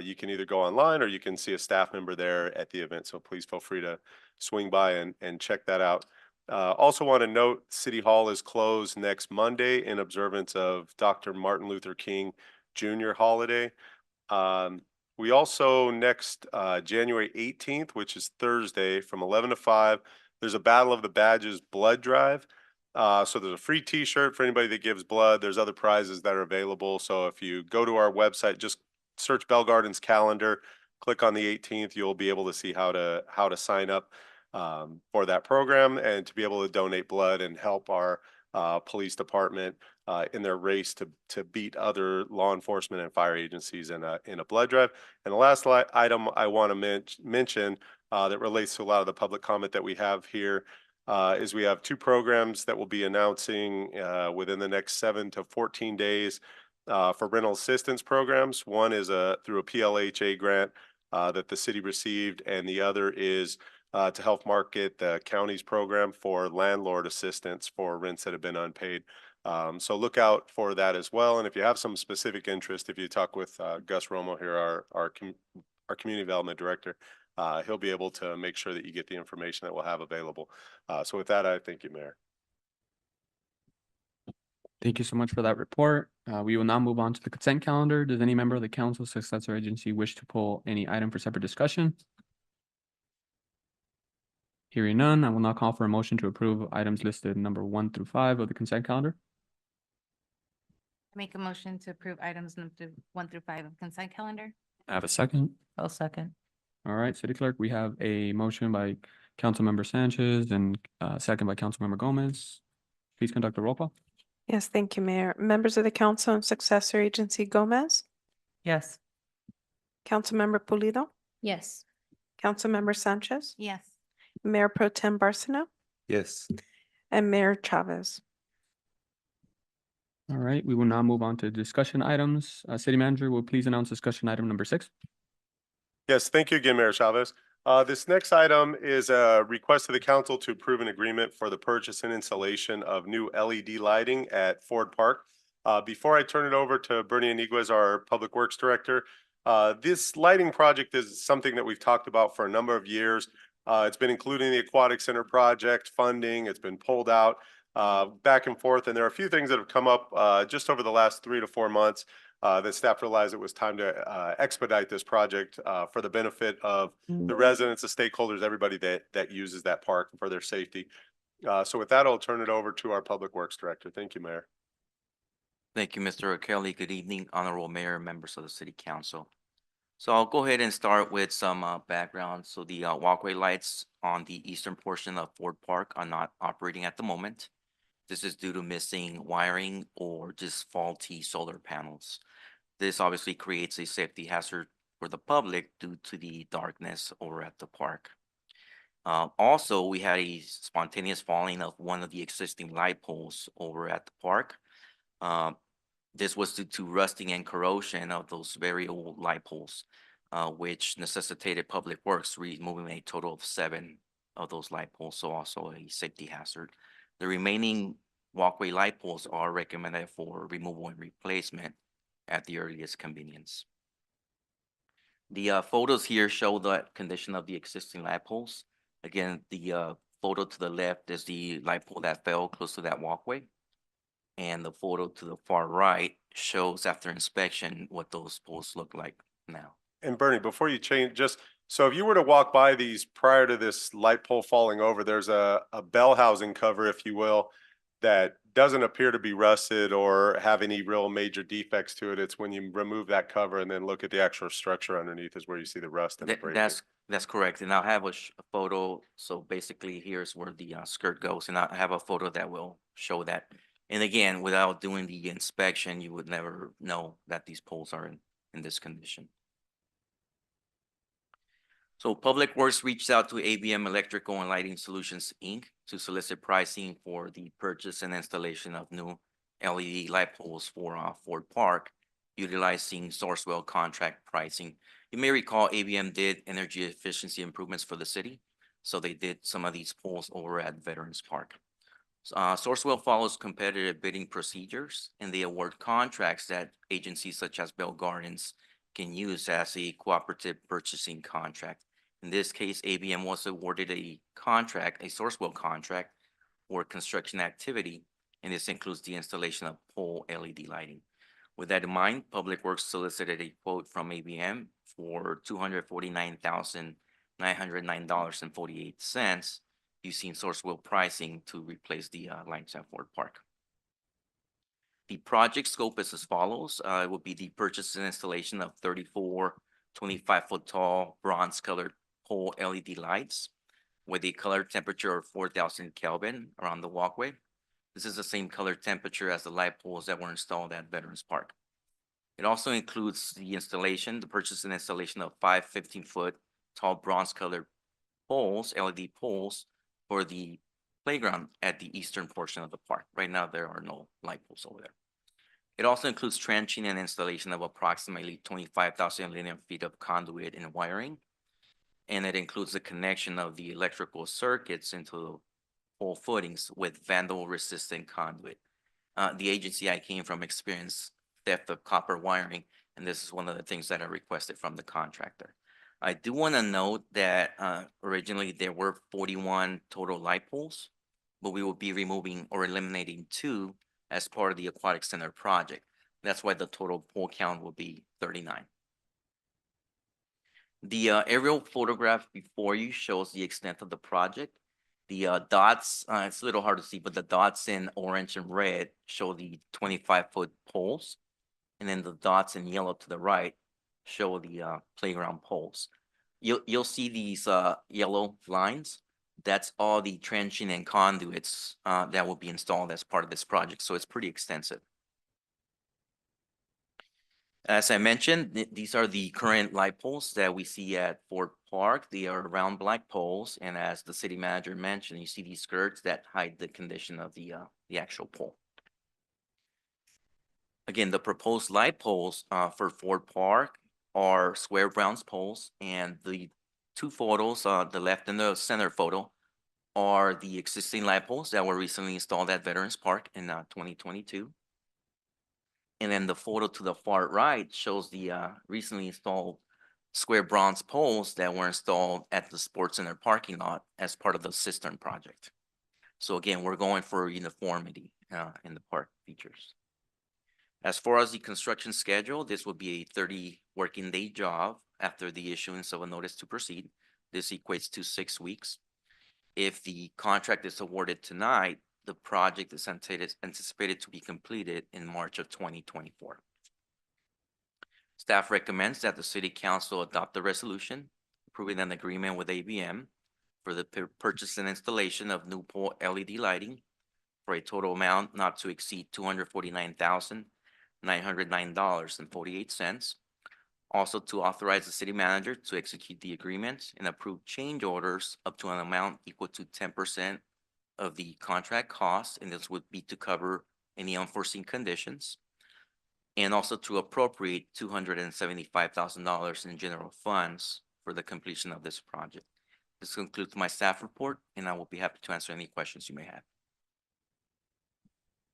you can either go online or you can see a staff member there at the event. So please feel free to swing by and check that out. Also want to note City Hall is closed next Monday in observance of Dr. Martin Luther King Jr. holiday. We also next January 18th, which is Thursday from 11 to 5, there's a Battle of the Badges blood drive. So there's a free t-shirt for anybody that gives blood. There's other prizes that are available. So if you go to our website, just search Bell Gardens calendar, click on the 18th, you'll be able to see how to sign up for that program and to be able to donate blood and help our police department in their race to beat other law enforcement and fire agencies in a blood drive. And the last item I want to mention that relates to a lot of the public comment that we have here is we have two programs that we'll be announcing within the next 7 to 14 days for rental assistance programs. One is through a PLHA grant that the city received, and the other is to help market the county's program for landlord assistance for rents that have been unpaid. So look out for that as well. And if you have some specific interest, if you talk with Gus Romo here, our community development director, he'll be able to make sure that you get the information that we'll have available. So with that, I thank you, Mayor. Thank you so much for that report. We will now move on to the consent calendar. Does any member of the council, successor agency wish to pull any item for separate discussion? Hearing none, I will now call for a motion to approve items listed number 1 through 5 of the consent calendar. Make a motion to approve items number 1 through 5 of consent calendar. I have a second. I'll second. All right, City Clerk, we have a motion by Councilmember Sanchez and second by Councilmember Gomez. Please conduct a roll call. Yes, thank you, Mayor. Members of the council and successor agency Gomez, Yes. Councilmember Pulido, Yes. Councilmember Sanchez, Yes. Mayor Pro Tem Barcino, Yes. and Mayor Chavez. All right, we will now move on to discussion items. City Manager will please announce discussion item number 6. Yes, thank you again, Mayor Chavez. This next item is a request to the council to approve an agreement for the purchase and installation of new LED lighting at Ford Park. Before I turn it over to Bernie Iniguez, our Public Works Director, this lighting project is something that we've talked about for a number of years. It's been including the Aquatic Center project funding. It's been pulled out back and forth, and there are a few things that have come up just over the last 3 to 4 months that staff realized it was time to expedite this project for the benefit of the residents, the stakeholders, everybody that uses that park for their safety. So with that, I'll turn it over to our Public Works Director. Thank you, Mayor. Thank you, Mr. Kelly. Good evening, Honorable Mayor, members of the City Council. So I'll go ahead and start with some background. So the walkway lights on the eastern portion of Ford Park are not operating at the moment. This is due to missing wiring or just faulty solar panels. This obviously creates a safety hazard for the public due to the darkness over at the park. Also, we had a spontaneous falling of one of the existing light poles over at the park. This was due to rusting and corrosion of those very old light poles, which necessitated Public Works removing a total of 7 of those light poles, so also a safety hazard. The remaining walkway light poles are recommended for removal and replacement at the earliest convenience. The photos here show the condition of the existing light poles. Again, the photo to the left is the light pole that fell close to that walkway. And the photo to the far right shows after inspection what those poles look like now. And Bernie, before you change, just so if you were to walk by these prior to this light pole falling over, there's a bell housing cover, if you will, that doesn't appear to be rusted or have any real major defects to it. It's when you remove that cover and then look at the actual structure underneath is where you see the rust and the breaking. That's correct. And I'll have a photo. So basically here's where the skirt goes, and I have a photo that will show that. And again, without doing the inspection, you would never know that these poles are in this condition. So Public Works reached out to ABM Electrical and Lighting Solutions, Inc. to solicit pricing for the purchase and installation of new LED light poles for Ford Park, utilizing Sourcewell contract pricing. You may recall ABM did energy efficiency improvements for the city, so they did some of these poles over at Veterans Park. Sourcewell follows competitive bidding procedures, and they award contracts that agencies such as Bell Gardens can use as a cooperative purchasing contract. In this case, ABM was awarded a contract, a Sourcewell contract for construction activity, and this includes the installation of pole LED lighting. With that in mind, Public Works solicited a quote from ABM for $249,909.48 using Sourcewell pricing to replace the lights at Ford Park. The project scope is as follows. It will be the purchase and installation of 34 25-foot tall bronze colored pole LED lights with a color temperature of 4,000 Kelvin around the walkway. This is the same color temperature as the light poles that were installed at Veterans Park. It also includes the purchase and installation of 5 15-foot tall bronze colored poles, LED poles, for the playground at the eastern portion of the park. Right now, there are no light poles over there. It also includes trenching and installation of approximately 25,000 linear feet of conduit and wiring. And it includes the connection of the electrical circuits into pole footings with vandal-resistant conduit. The agency I came from experienced theft of copper wiring, and this is one of the things that are requested from the contractor. I do want to note that originally there were 41 total light poles, but we will be removing or eliminating 2 as part of the aquatic center project. That's why the total pole count will be 39. The aerial photograph before you shows the extent of the project. The dots, it's a little hard to see, but the dots in orange and red show the 25-foot poles. And then the dots in yellow to the right show the playground poles. You'll see these yellow lines. That's all the trenching and conduits that will be installed as part of this project. So it's pretty extensive. As I mentioned, these are the current light poles that we see at Ford Park. They are round black poles, and as the city manager mentioned, you see these skirts that hide the condition of the actual pole. Again, the proposed light poles for Ford Park are square bronze poles, and the 2 photos, the left and the center photo, are the existing light poles that were recently installed at Veterans Park in 2022. And then the photo to the far right shows the recently installed square bronze poles that were installed at the Sports Center parking lot as part of the cistern project. So again, we're going for uniformity in the park features. As far as the construction schedule, this will be a 30 working day job after the issuance of a notice to proceed. This equates to 6 weeks. If the contract is awarded tonight, the project is anticipated to be completed in March of 2024. Staff recommends that the City Council adopt the resolution approving an agreement with ABM for the purchase and installation of new pole LED lighting for a total amount not to exceed $249,909.48. Also to authorize the city manager to execute the agreement and approve change orders up to an amount equal to 10% of the contract cost, and this would be to cover any unforeseen conditions. And also to appropriate $275,000 in general funds for the completion of this project. This concludes my staff report, and I will be happy to answer any questions you may have.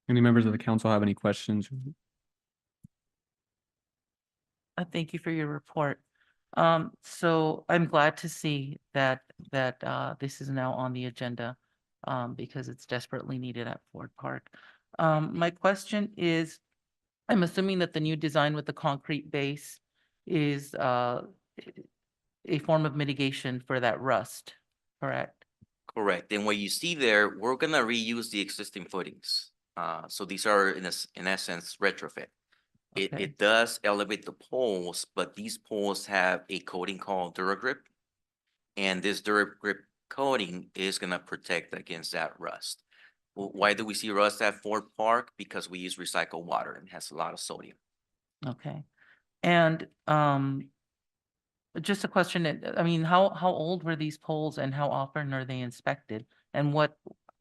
Any members of the council have any questions? Thank you for your report. So I'm glad to see that this is now on the agenda because it's desperately needed at Ford Park. My question is, I'm assuming that the new design with the concrete base is a form of mitigation for that rust, correct? Correct. And what you see there, we're gonna reuse the existing footings. So these are in essence retrofit. Okay. It does elevate the poles, but these poles have a coating called DuraGrip. And this DuraGrip coating is gonna protect against that rust. Well, why do we see rust at Ford Park? Because we use recycled water and it has a lot of sodium. Okay. And just a question, I mean, how old were these poles and how often are they inspected? And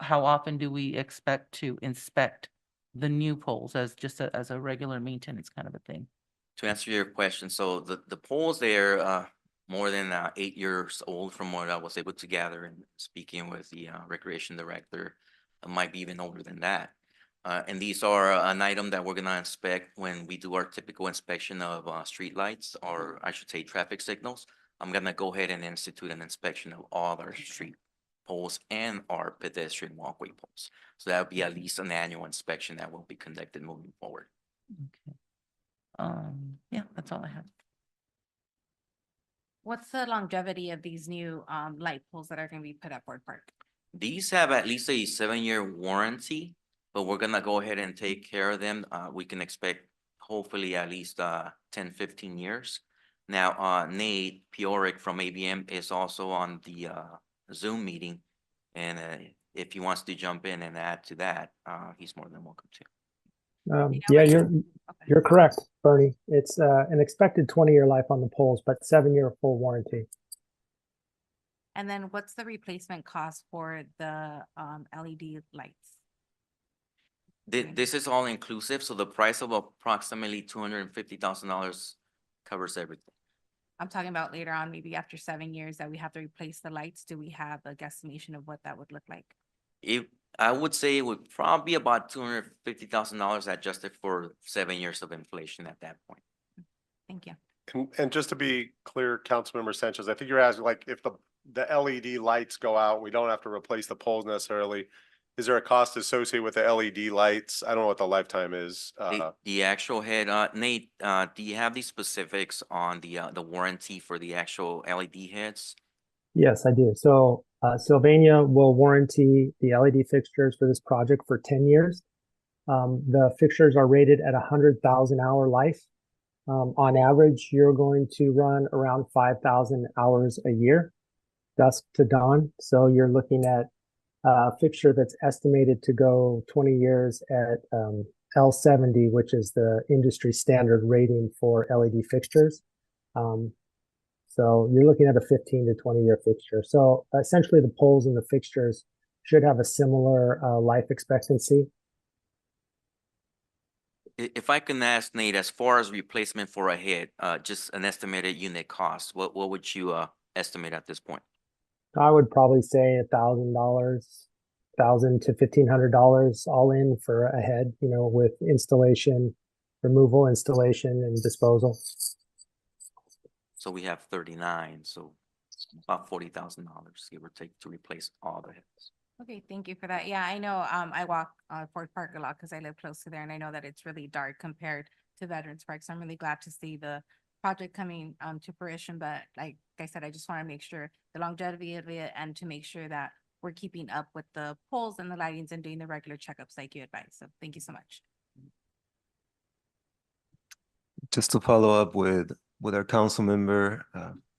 how often do we expect to inspect the new poles as just as a regular maintenance kind of a thing? To answer your question, so the poles there, more than 8 years old from what I was able to gather and speaking with the recreation director, might be even older than that. And these are an item that we're gonna inspect when we do our typical inspection of street lights, or I should say traffic signals. I'm gonna go ahead and institute an inspection of all our street poles and our pedestrian walkway poles. So that would be at least an annual inspection that will be conducted moving forward. Okay. Yeah, that's all I have. What's the longevity of these new light poles that are gonna be put at Ford Park? These have at least a 7-year warranty, but we're gonna go ahead and take care of them. We can expect hopefully at least 10, 15 years. Now, Nate Pioric from ABM is also on the Zoom meeting. And if he wants to jump in and add to that, he's more than welcome to. Yeah, you're correct, Bernie. It's an expected 20-year life on the poles, but 7-year full warranty. And then what's the replacement cost for the LED lights? This is all inclusive, so the price of approximately $250,000 covers everything. I'm talking about later on, maybe after 7 years that we have to replace the lights. Do we have a guesstimation of what that would look like? I would say it would probably be about $250,000 adjusted for 7 years of inflation at that point. Thank you. And just to be clear, Councilmember Sanchez, I think you're asking like if the LED lights go out, we don't have to replace the poles necessarily. Is there a cost associated with the LED lights? I don't know what the lifetime is. The actual head, Nate, do you have the specifics on the warranty for the actual LED heads? Yes, I do. So Sylvania will warranty the LED fixtures for this project for 10 years. The fixtures are rated at 100,000 hour life. On average, you're going to run around 5,000 hours a year, dusk to dawn. So you're looking at a fixture that's estimated to go 20 years at L70, which is the industry standard rating for LED fixtures. So you're looking at a 15 to 20 year fixture. So essentially the poles and the fixtures should have a similar life expectancy. If I can ask Nate, as far as replacement for a head, just an estimated unit cost, what would you estimate at this point? I would probably say $1,000, $1,000 to $1,500 all in for a head, you know, with installation, removal, installation, and disposal. So we have 39, so about $40,000, give or take, to replace all the heads. Okay, thank you for that. Yeah, I know, I walk Ford Park a lot because I live close to there and I know that it's really dark compared to Veterans Park. So I'm really glad to see the project coming to fruition. But like I said, I just want to make sure the longevity of it and to make sure that we're keeping up with the poles and the lightings and doing the regular checkups like you advised. So thank you so much. Just to follow up with our council member,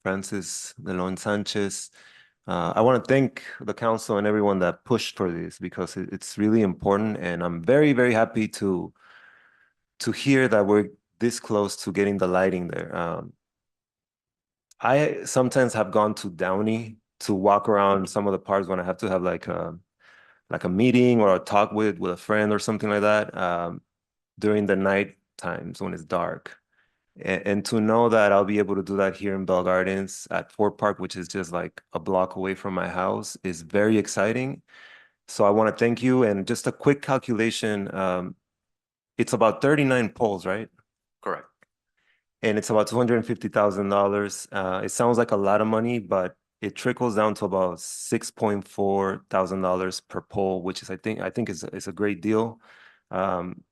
Francis Delon Sanchez, I want to thank the council and everyone that pushed for this because it's really important. And I'm very, very happy to hear that we're this close to getting the lighting there. I sometimes have gone to Downey to walk around some of the parks when I have to have like a meeting or a talk with a friend or something like that during the night times when it's dark. And to know that I'll be able to do that here in Bell Gardens at Fort Park, which is just like a block away from my house, is very exciting. So I want to thank you. And just a quick calculation, it's about 39 poles, right? Correct. And it's about $250,000. It sounds like a lot of money, but it trickles down to about $6.4 thousand per pole, which is I think is a great deal.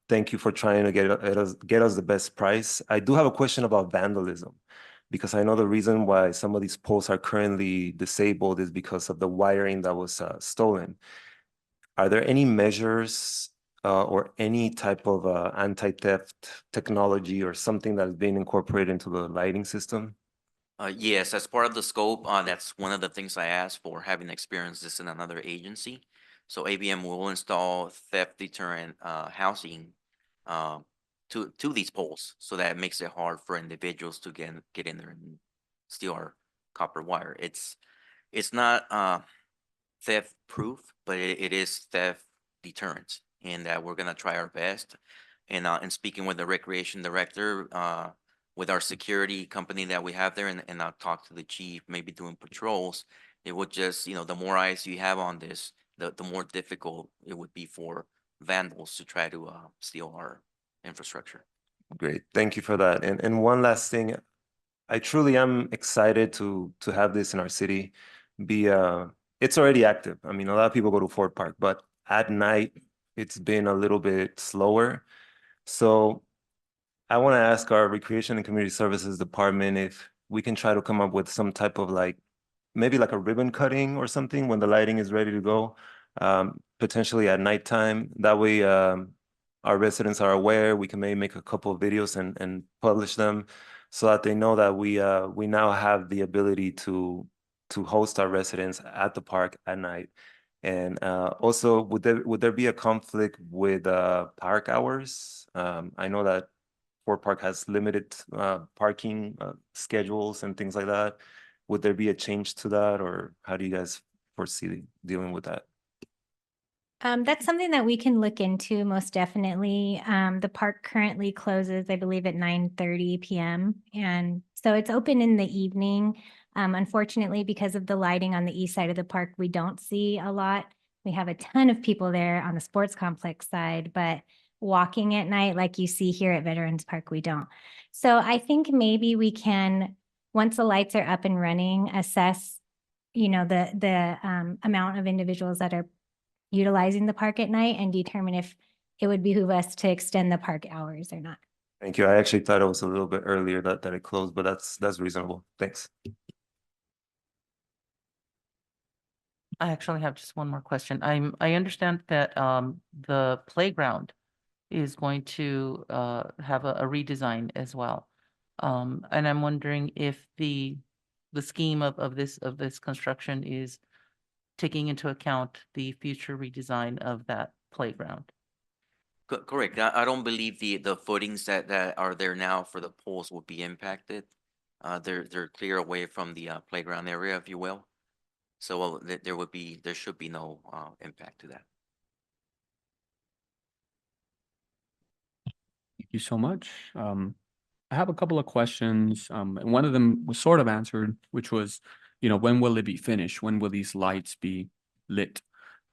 Thank you for trying to get us the best price. I do have a question about vandalism, because I know the reason why some of these poles are currently disabled is because of the wiring that was stolen. Are there any measures or any type of anti-theft technology or something that is being incorporated into the lighting system? Yes, as part of the scope, that's one of the things I asked for, having experienced this in another agency. So ABM will install theft deterrent housing to these poles, so that it makes it hard for individuals to get in there and steal our copper wire. It's not theft proof, but it is theft deterrent, and that we're gonna try our best. And speaking with the recreation director, with our security company that we have there, and I'll talk to the chief, maybe doing patrols, it would just, the more eyes you have on this, the more difficult it would be for vandals to try to steal our infrastructure. Great, thank you for that. And one last thing, I truly am excited to have this in our city. It's already active. I mean, a lot of people go to Fort Park, but at night it's been a little bit slower. So I want to ask our Recreation and Community Services Department if we can try to come up with some type of maybe like a ribbon cutting or something when the lighting is ready to go, potentially at nighttime. That way our residents are aware. We can maybe make a couple of videos and publish them so that they know that we now have the ability to host our residents at the park at night. And also, would there be a conflict with park hours? I know that Fort Park has limited parking schedules and things like that. Would there be a change to that, or how do you guys foresee dealing with that? That's something that we can look into, most definitely. The park currently closes, I believe, at 9:30 p.m. And so it's open in the evening. Unfortunately, because of the lighting on the east side of the park, we don't see a lot. We have a ton of people there on the sports complex side, but walking at night like you see here at Veterans Park. We don't. So I think maybe we can, once the lights are up and running, assess, the amount of individuals that are utilizing the park at night and determine if it would behoove us to extend the park hours or not. Thank you. I actually thought it was a little bit earlier that it closed, but that's reasonable. Thanks. I actually have just one more question. I understand that the playground is going to have a redesign as well. And I'm wondering if the scheme of this construction is taking into account the future redesign of that playground. Correct. I don't believe the footings that are there now for the poles will be impacted. They're clear away from the playground area, if you will. So there should be no impact to that. Thank you so much. I have a couple of questions. And one of them was sort of answered, which was, when will it be finished? When will these lights be lit?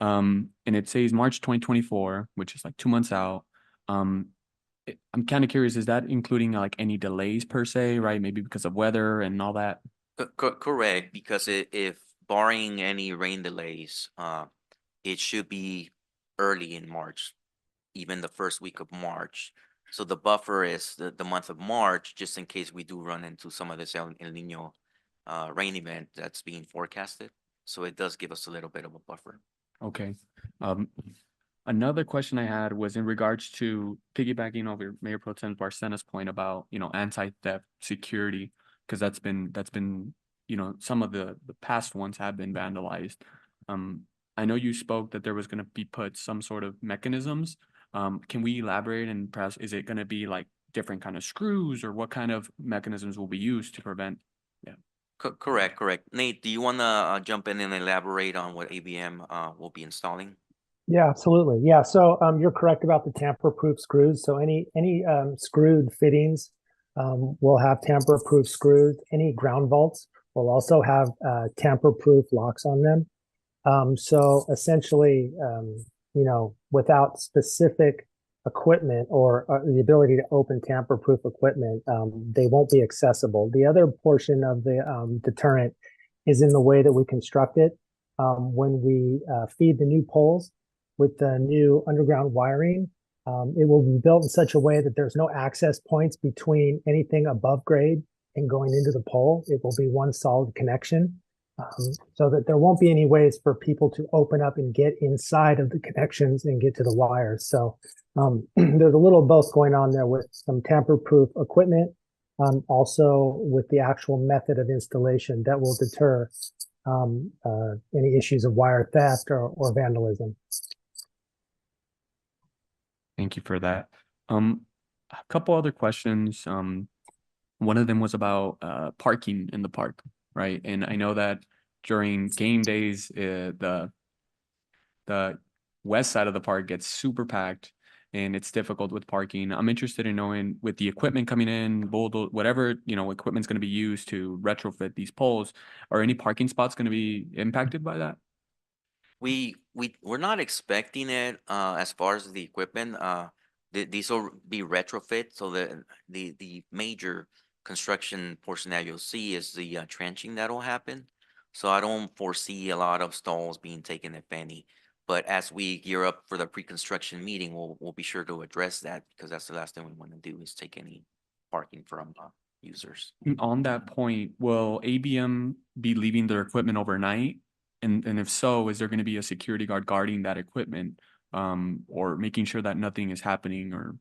And it says March 2024, which is like 2 months out. I'm kind of curious, is that including like any delays per se, right? Maybe because of weather and all that? Correct, because if barring any rain delays, it should be early in March, even the first week of March. So the buffer is the month of March, just in case we do run into some of this El Niño rain event that's being forecasted. So it does give us a little bit of a buffer. Okay. Another question I had was in regards to piggybacking over Mayor Pro Tem Barcena's point about, anti-theft security, because that's been, some of the past ones have been vandalized. I know you spoke that there was going to be put some sort of mechanisms. Can we elaborate, and perhaps is it going to be like different kind of screws, or what kind of mechanisms will be used to prevent? Yeah. Correct. Nate, do you want to jump in and elaborate on what ABM will be installing? Yeah, absolutely. Yeah, so you're correct about the tamper-proof screws. So any screwed fittings will have tamper-proof screws. Any ground vaults will also have tamper-proof locks on them. So essentially, without specific equipment or the ability to open tamper-proof equipment, they won't be accessible. The other portion of the deterrent is in the way that we construct it. When we feed the new poles with the new underground wiring, it will be built in such a way that there's no access points between anything above grade and going into the pole. It will be one solid connection. So that there won't be any ways for people to open up and get inside of the connections and get to the wires. So there's a little of both going on there with some tamper-proof equipment, also with the actual method of installation that will deter any issues of wire theft or vandalism. Thank you for that. A couple other questions. One of them was about parking in the park, right? And I know that during game days, the west side of the park gets super packed, and it's difficult with parking. I'm interested in knowing, with the equipment coming in, whatever equipment's going to be used to retrofit these poles, are any parking spots going to be impacted by that? We're not expecting it as far as the equipment. These will be retrofit, so the major construction portion that you'll see is the trenching that will happen. So I don't foresee a lot of stalls being taken, if any. But as we gear up for the pre-construction meeting, we'll be sure to address that, because that's the last thing we want to do, is take any parking from users. On that point, will ABM be leaving their equipment overnight? And if so, is there going to be a security guard guarding that equipment, or making sure that nothing is happening? Or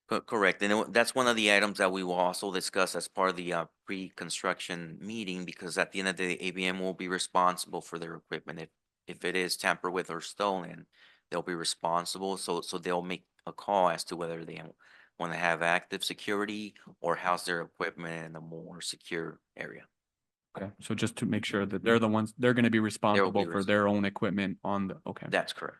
Correct. And that's one of the items that we will also discuss as part of the pre-construction meeting, because at the end of the day, ABM will be responsible for their equipment. If it is tampered with or stolen, they'll be responsible. So they'll make a call as to whether they want to have active security or house their equipment in a more secure area. okay, so just to make sure that they're going to be responsible for their own equipment on the, okay. That's correct.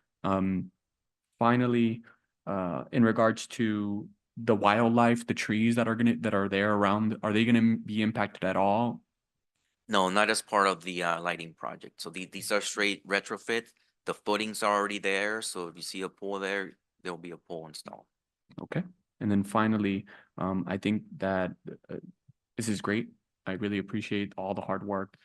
Finally, in regards to the wildlife, the trees that are there around, are they gonna be impacted at all? No, not as part of the lighting project. So these are straight retrofit. The footings are already there. So if you see a pole there, there'll be a pole installed. Okay. And then finally, I think that this is great. I really appreciate all the hard work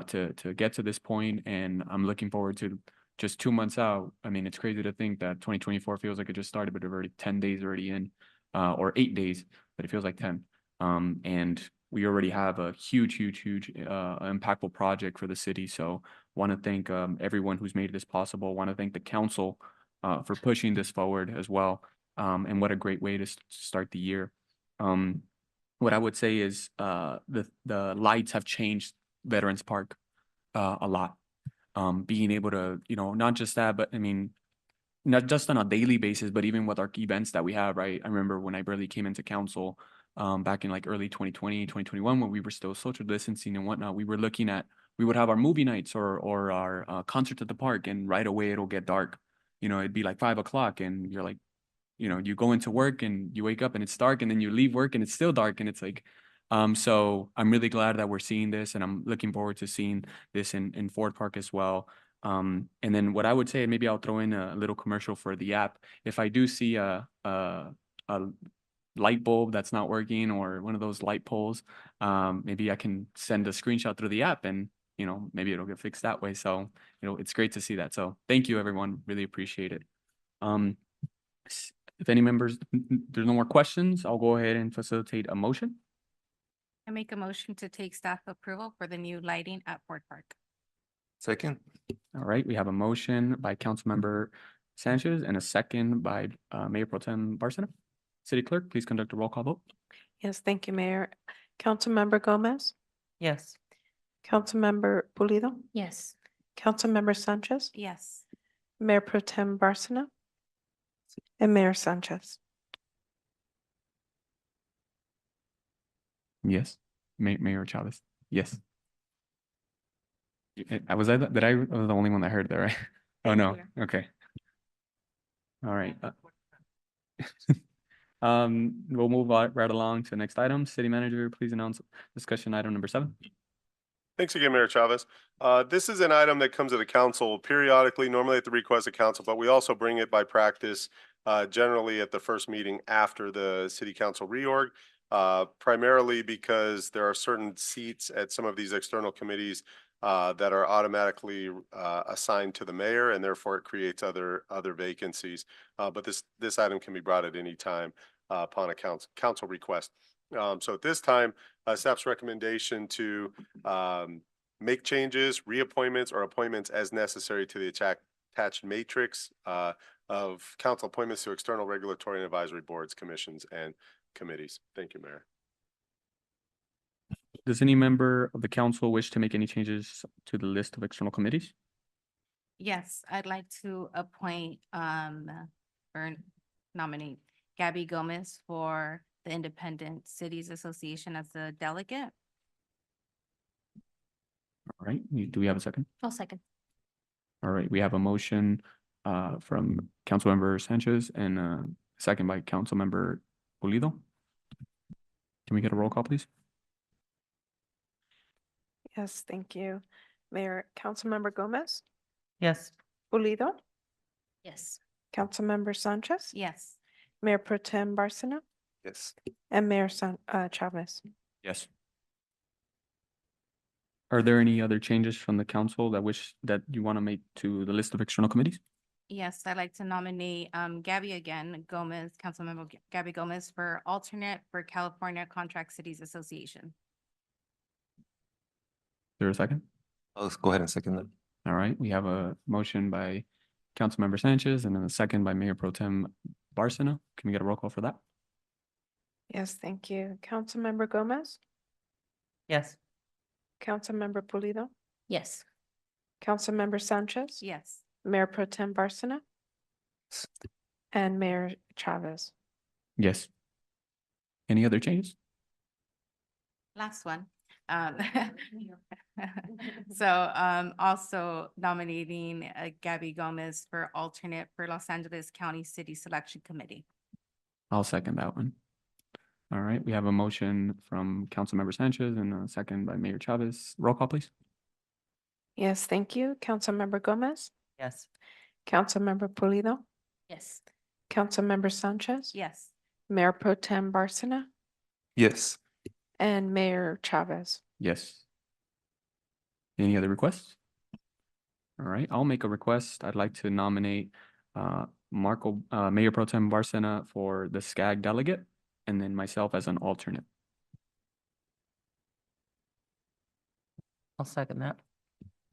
to get to this point, and I'm looking forward to just 2 months out. I mean, it's crazy to think that 2024 feels like it just started, but we're already 10 days already in, or 8 days, but it feels like 10. And we already have a huge impactful project for the city. So want to thank everyone who's made this possible. Want to thank the council for pushing this forward as well. And what a great way to start the year. What I would say is the lights have changed Veterans Park a lot. Being able to, not just that, but I mean, not just on a daily basis, but even with our events that we have, right? I remember when I barely came into council back in like early 2020, 2021, when we were still social distancing and whatnot, we would have our movie nights or our concerts at the park, and right away it'll get dark. It'd be like 5 o'clock and you're like, you go into work and you wake up and it's dark, and then you leave work and it's still dark, and it's like, so I'm really glad that we're seeing this, and I'm looking forward to seeing this in Ford Park as well. And then what I would say, and maybe I'll throw in a little commercial for the app. If I do see a light bulb that's not working, or one of those light poles, maybe I can send a screenshot through the app, and maybe it'll get fixed that way. So it's great to see that. So thank you, everyone. Really appreciate it. If any members, there's no more questions, I'll go ahead and facilitate a motion. I make a motion to take staff approval for the new lighting at Ford Park. Second. All right, we have a motion by Councilmember Sanchez and a second by Mayor Pro Tem Barcena. City Clerk, please conduct a roll call vote. Yes, thank you, Mayor. Councilmember Gomez, Yes. Councilmember Pulido, Yes. Councilmember Sanchez, Yes. Mayor Pro Tem Barcena, and Mayor Sanchez. Yes. Mayor Chavez. Yes. I was the only one that heard that, right? Oh, no. Okay. All right. We'll move right along to the next item. City Manager, please announce discussion item number 7. Thanks again, Mayor Chavez. This is an item that comes to the council periodically, normally at the request of council, but we also bring it by practice generally at the first meeting after the city council reorg, primarily because there are certain seats at some of these external committees that are automatically assigned to the mayor, and therefore it creates other vacancies. But this item can be brought at any time upon a council request. So at this time, staff's recommendation to make changes, reappointments, or appointments as necessary to the attached matrix of council appointments to external regulatory and advisory boards, commissions, and committees. Thank you, Mayor. Does any member of the council wish to make any changes to the list of external committees? Yes, I'd like to appoint or nominate Gabby Gomez for the Independent Cities Association as the delegate. All right, do we have a second? I'll second. All right, we have a motion from Councilmember Sanchez and a second by Councilmember Pulido. Can we get a roll call, please? Yes, thank you. Mayor, Councilmember Gomez, Yes. Pulido, Yes. Councilmember Sanchez, Yes. Mayor Pro Tem Barcena, Yes. and Mayor Chavez. Yes. Are there any other changes from the council that you want to make to the list of external committees? Yes, I'd like to nominate Gabby again, Gomez, Councilmember Gabby Gomez for alternate for California Contract Cities Association. Is there a second? Let's go ahead and second that. All right, we have a motion by Councilmember Sanchez and then a second by Mayor Pro Tem Barcena. Can we get a roll call for that? Yes, thank you. Councilmember Gomez, Yes. Councilmember Pulido, Yes. Councilmember Sanchez, Yes. Mayor Pro Tem Barcena, and Mayor Chavez. Yes. Any other changes? Last one. So also nominating Gabby Gomez for alternate for Los Angeles County City Selection Committee. I'll second that one. All right, we have a motion from Councilmember Sanchez and a second by Mayor Chavez. Roll call, please. Yes, thank you. Councilmember Gomez, Yes. Councilmember Pulido, Yes. Councilmember Sanchez. Yes. Mayor Pro Tem Barcena Yes. and Mayor Chavez. Yes. Any other requests? All right, I'll make a request. I'd like to nominate Mayor Pro Tem Barcena for the SCAG delegate, and then myself as an alternate. I'll second that.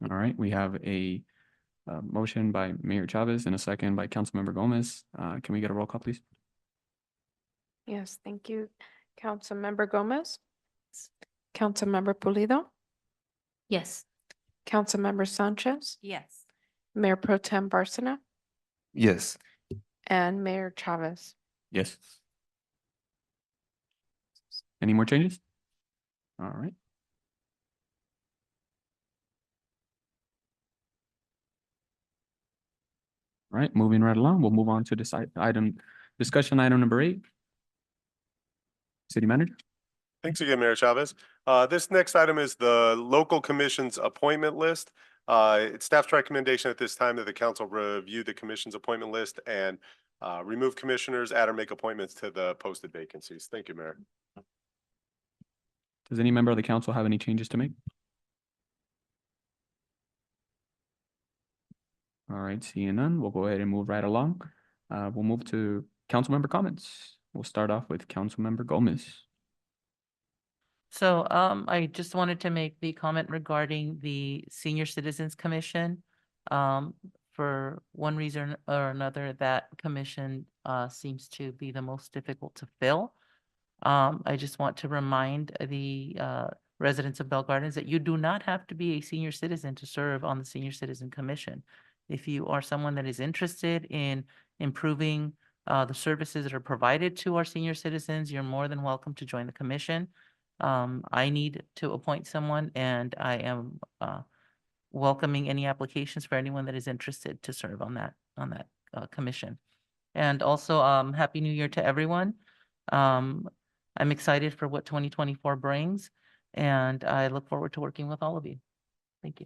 All right, we have a motion by Mayor Chavez and a second by Councilmember Gomez. Can we get a roll call, please? Yes, thank you. Councilmember Gomez. Councilmember Pulido. Yes. Councilmember Sanchez. Yes. Mayor Pro Tem Barcena Yes. and Mayor Chavez. Yes. Any more changes? All right. All right, moving right along, we'll move on to this discussion item number 8. City Manager. Thanks again, Mayor Chavez. This next item is the local commission's appointment list. It's staff's recommendation at this time that the council review the commission's appointment list and remove commissioners, add or make appointments to the posted vacancies. Thank you, Mayor. Does any member of the council have any changes to make? All right, seeing none, we'll go ahead and move right along. We'll move to council member comments. We'll start off with Councilmember Gomez. So I just wanted to make the comment regarding the Senior Citizens Commission. For one reason or another, that commission seems to be the most difficult to fill. I just want to remind the residents of Bell Gardens that you do not have to be a senior citizen to serve on the Senior Citizen Commission. If you are someone that is interested in improving the services that are provided to our senior citizens, you're more than welcome to join the commission. I need to appoint someone, and I am welcoming any applications for anyone that is interested to serve on that commission. And also, Happy New Year to everyone. I'm excited for what 2024 brings, and I look forward to working with all of you. Thank you.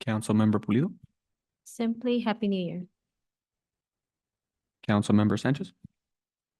Councilmember Pulido. Simply Happy New Year. Councilmember Sanchez.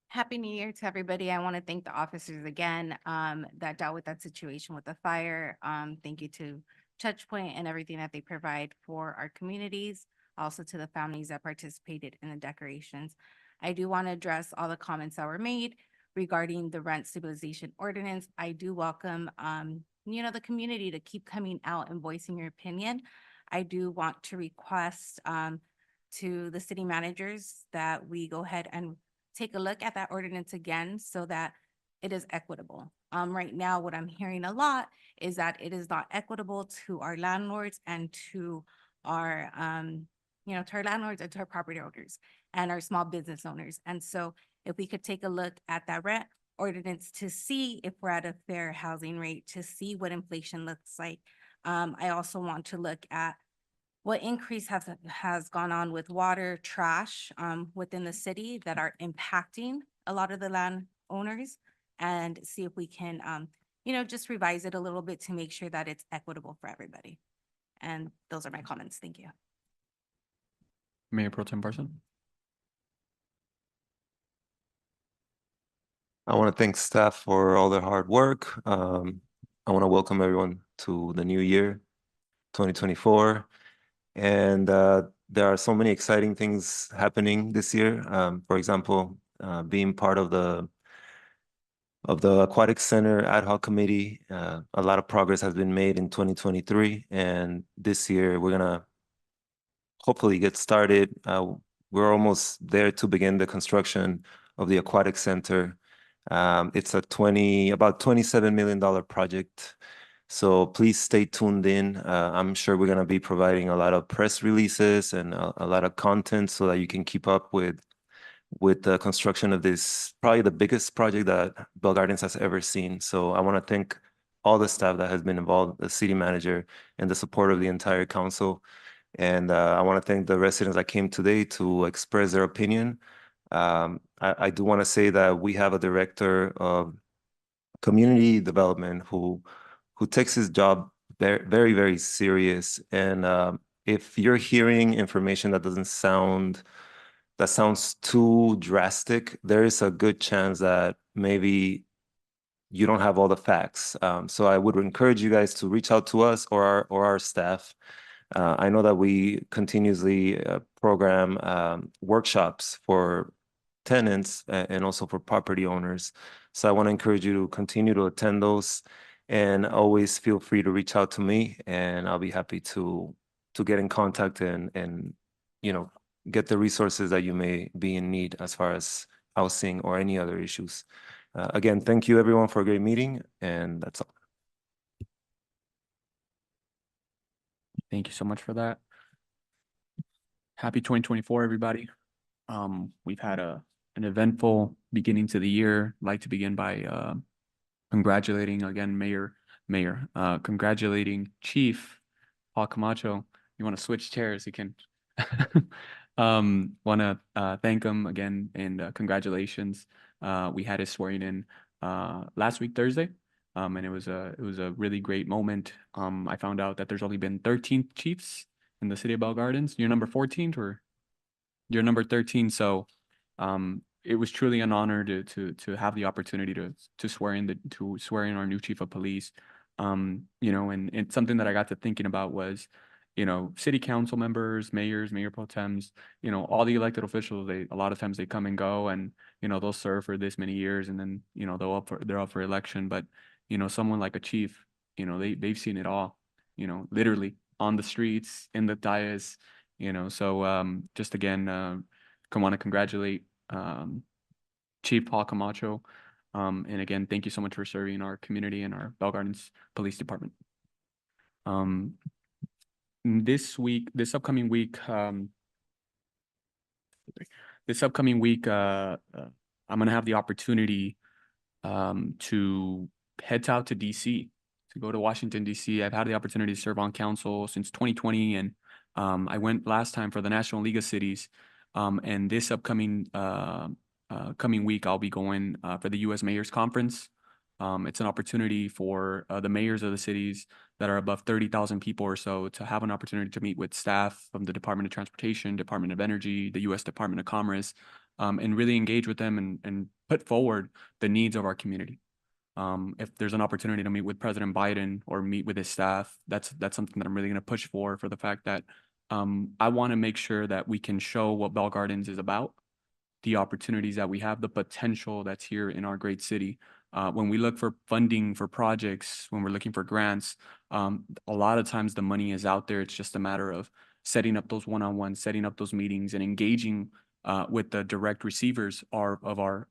Happy New Year to everybody. I want to thank the officers again that dealt with that situation with the fire. Thank you to Touchpoint and everything that they provide for our communities, also to the families that participated in the decorations. I do want to address all the comments that were made regarding the rent stabilization ordinance. I do welcome the community to keep coming out and voicing your opinion. I do want to request to the city managers that we go ahead and take a look at that ordinance again so that it is equitable. Right now, what I'm hearing a lot is that it is not equitable to our landlords and to our, to our landlords and to our property owners and our small business owners. And so if we could take a look at that rent ordinance to see if we're at a fair housing rate, to see what inflation looks like. I also want to look at what increase has gone on with water, trash within the city that are impacting a lot of the landowners, and see if we can, just revise it a little bit to make sure that it's equitable for everybody. And those are my comments. Thank you. Mayor Pro Tem Barcena. I want to thank staff for all their hard work. I want to welcome everyone to the new year, 2024. And there are so many exciting things happening this year. For example, being part of the Aquatic Center Ad Hoc Committee, a lot of progress has been made in 2023. And this year, we're going to hopefully get started. We're almost there to begin the construction of the Aquatic Center. It's a about $27 million project. So please stay tuned in. I'm sure we're going to be providing a lot of press releases and a lot of content so that you can keep up with the construction of this, probably the biggest project that Bell Gardens has ever seen. So I want to thank all the staff that has been involved, the city manager, and the support of the entire council. And I want to thank the residents that came today to express their opinion. I do want to say that we have a director of community development who takes his job very, very serious. And if you're hearing information that sounds too drastic, there is a good chance that maybe you don't have all the facts. So I would encourage you guys to reach out to us or our staff. I know that we continuously program workshops for tenants and also for property owners. So I want to encourage you to continue to attend those, and always feel free to reach out to me, and I'll be happy to get in contact and get the resources that you may be in need as far as housing or any other issues. Again, thank you everyone for a great meeting, and that's all. Thank you so much for that. Happy 2024, everybody. We've had an eventful beginning to the year. I'd like to begin by congratulating again, congratulating Chief Paul Camacho. You want to switch chairs, you can. Want to thank him again and congratulations. We had his swearing in last week, Thursday. And it was a really great moment. I found out that there's only been 13 chiefs in the city of Bell Gardens. You're number 14 or you're number 13. So it was truly an honor to have the opportunity to swear in our new chief of police. And it's something that I got to thinking about was, city council members, mayors, mayor pro tems, all the elected officials, a lot of times they come and go, and they'll serve for this many years, and then they're up for election. But someone like a chief, they've seen it all, literally on the streets, in the dais, so just again, want to congratulate Chief Paul Camacho, and again, thank you so much for serving our community and our Bell Gardens Police Department. This upcoming week, I'm gonna have the opportunity to head out to DC, to go to Washington, DC. I've had the opportunity to serve on council since 2020, and I went last time for the National League of Cities, and this upcoming coming week, I'll be going for the U.S. Mayors Conference. It's an opportunity for the mayors of the cities that are above 30,000 people or so to have an opportunity to meet with staff from the Department of Transportation, Department of Energy, the U.S. Department of Commerce, and really engage with them and put forward the needs of our community. If there's an opportunity to meet with President Biden or meet with his staff, that's something that I'm really going to push for the fact that I want to make sure that we can show what Bell Gardens is about, the opportunities that we have, the potential that's here in our great city. When we look for funding for projects, when we're looking for grants, a lot of times the money is out there. It's just a matter of setting up those one-on-ones, setting up those meetings, and engaging with the direct receivers of our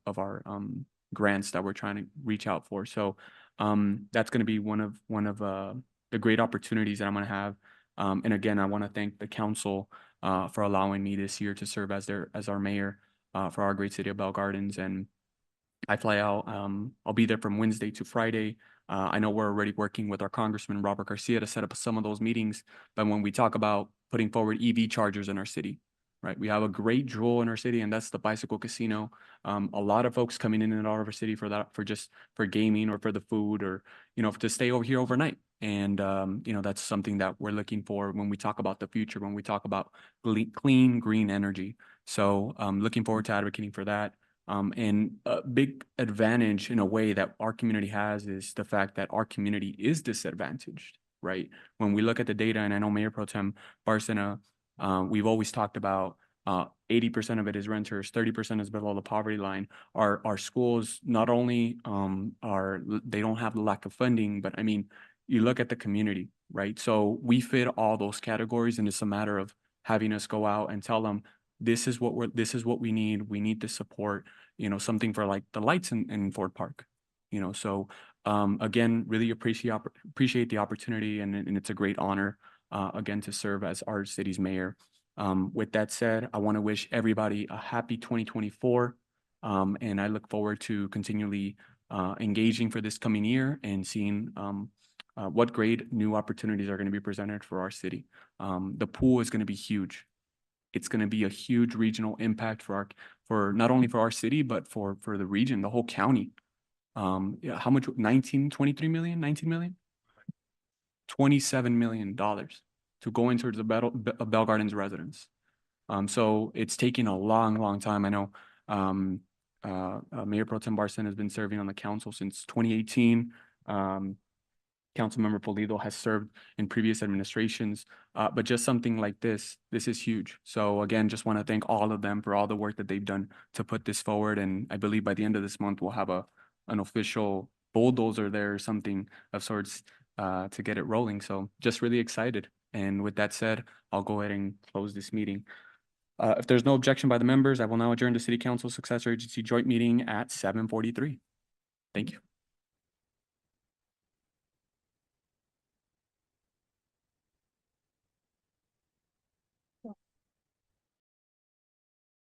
grants that we're trying to reach out for. So that's going to be one of the great opportunities that I'm going to have. And again, I want to thank the council for allowing me this year to serve as our mayor for our great city of Bell Gardens. And I fly out. I'll be there from Wednesday to Friday. I know we're already working with our Congressman Robert Garcia to set up some of those meetings. But when we talk about putting forward EV chargers in our city, right? We have a great jewel in our city, and that's the bicycle casino. A lot of folks coming in and out of our city for gaming or for the food, or to stay over here overnight. And that's something that we're looking for when we talk about the future, when we talk about clean green energy. So looking forward to advocating for that. And a big advantage in a way that our community has is the fact that our community is disadvantaged, right? When we look at the data, and I know Mayor Pro Tem Barcena, we've always talked about 80% of it is renters, 30% is below the poverty line. Our schools not only they don't have the lack of funding, but I mean, you look at the community, right? So we fit all those categories, and it's a matter of having us go out and tell them, this is what we need. We need the support, something for like the lights in Ford Park, so again, really appreciate the opportunity, and it's a great honor again to serve as our city's mayor. With that said, I want to wish everybody a happy 2024, and I look forward to continually engaging for this coming year and seeing what great new opportunities are going to be presented for our city. The pool is going to be huge. It's going to be a huge regional impact for not only for our city, but for the region, the whole county. How much? 19 million, $27 million. to go into the Bell Gardens residence. So it's taking a long time. I know Mayor Pro Tem Barson has been serving on the council since 2018. Councilmember Pulido has served in previous administrations, but just something like this is huge. So again, just want to thank all of them for all the work that they've done to put this forward. And I believe by the end of this month, we'll have an official bulldozer there or something of sorts to get it rolling. So just really excited. And with that said, I'll go ahead and close this meeting. If there's no objection by the members, I will now adjourn the City Council Successor Agency Joint Meeting at 7:43. Thank you.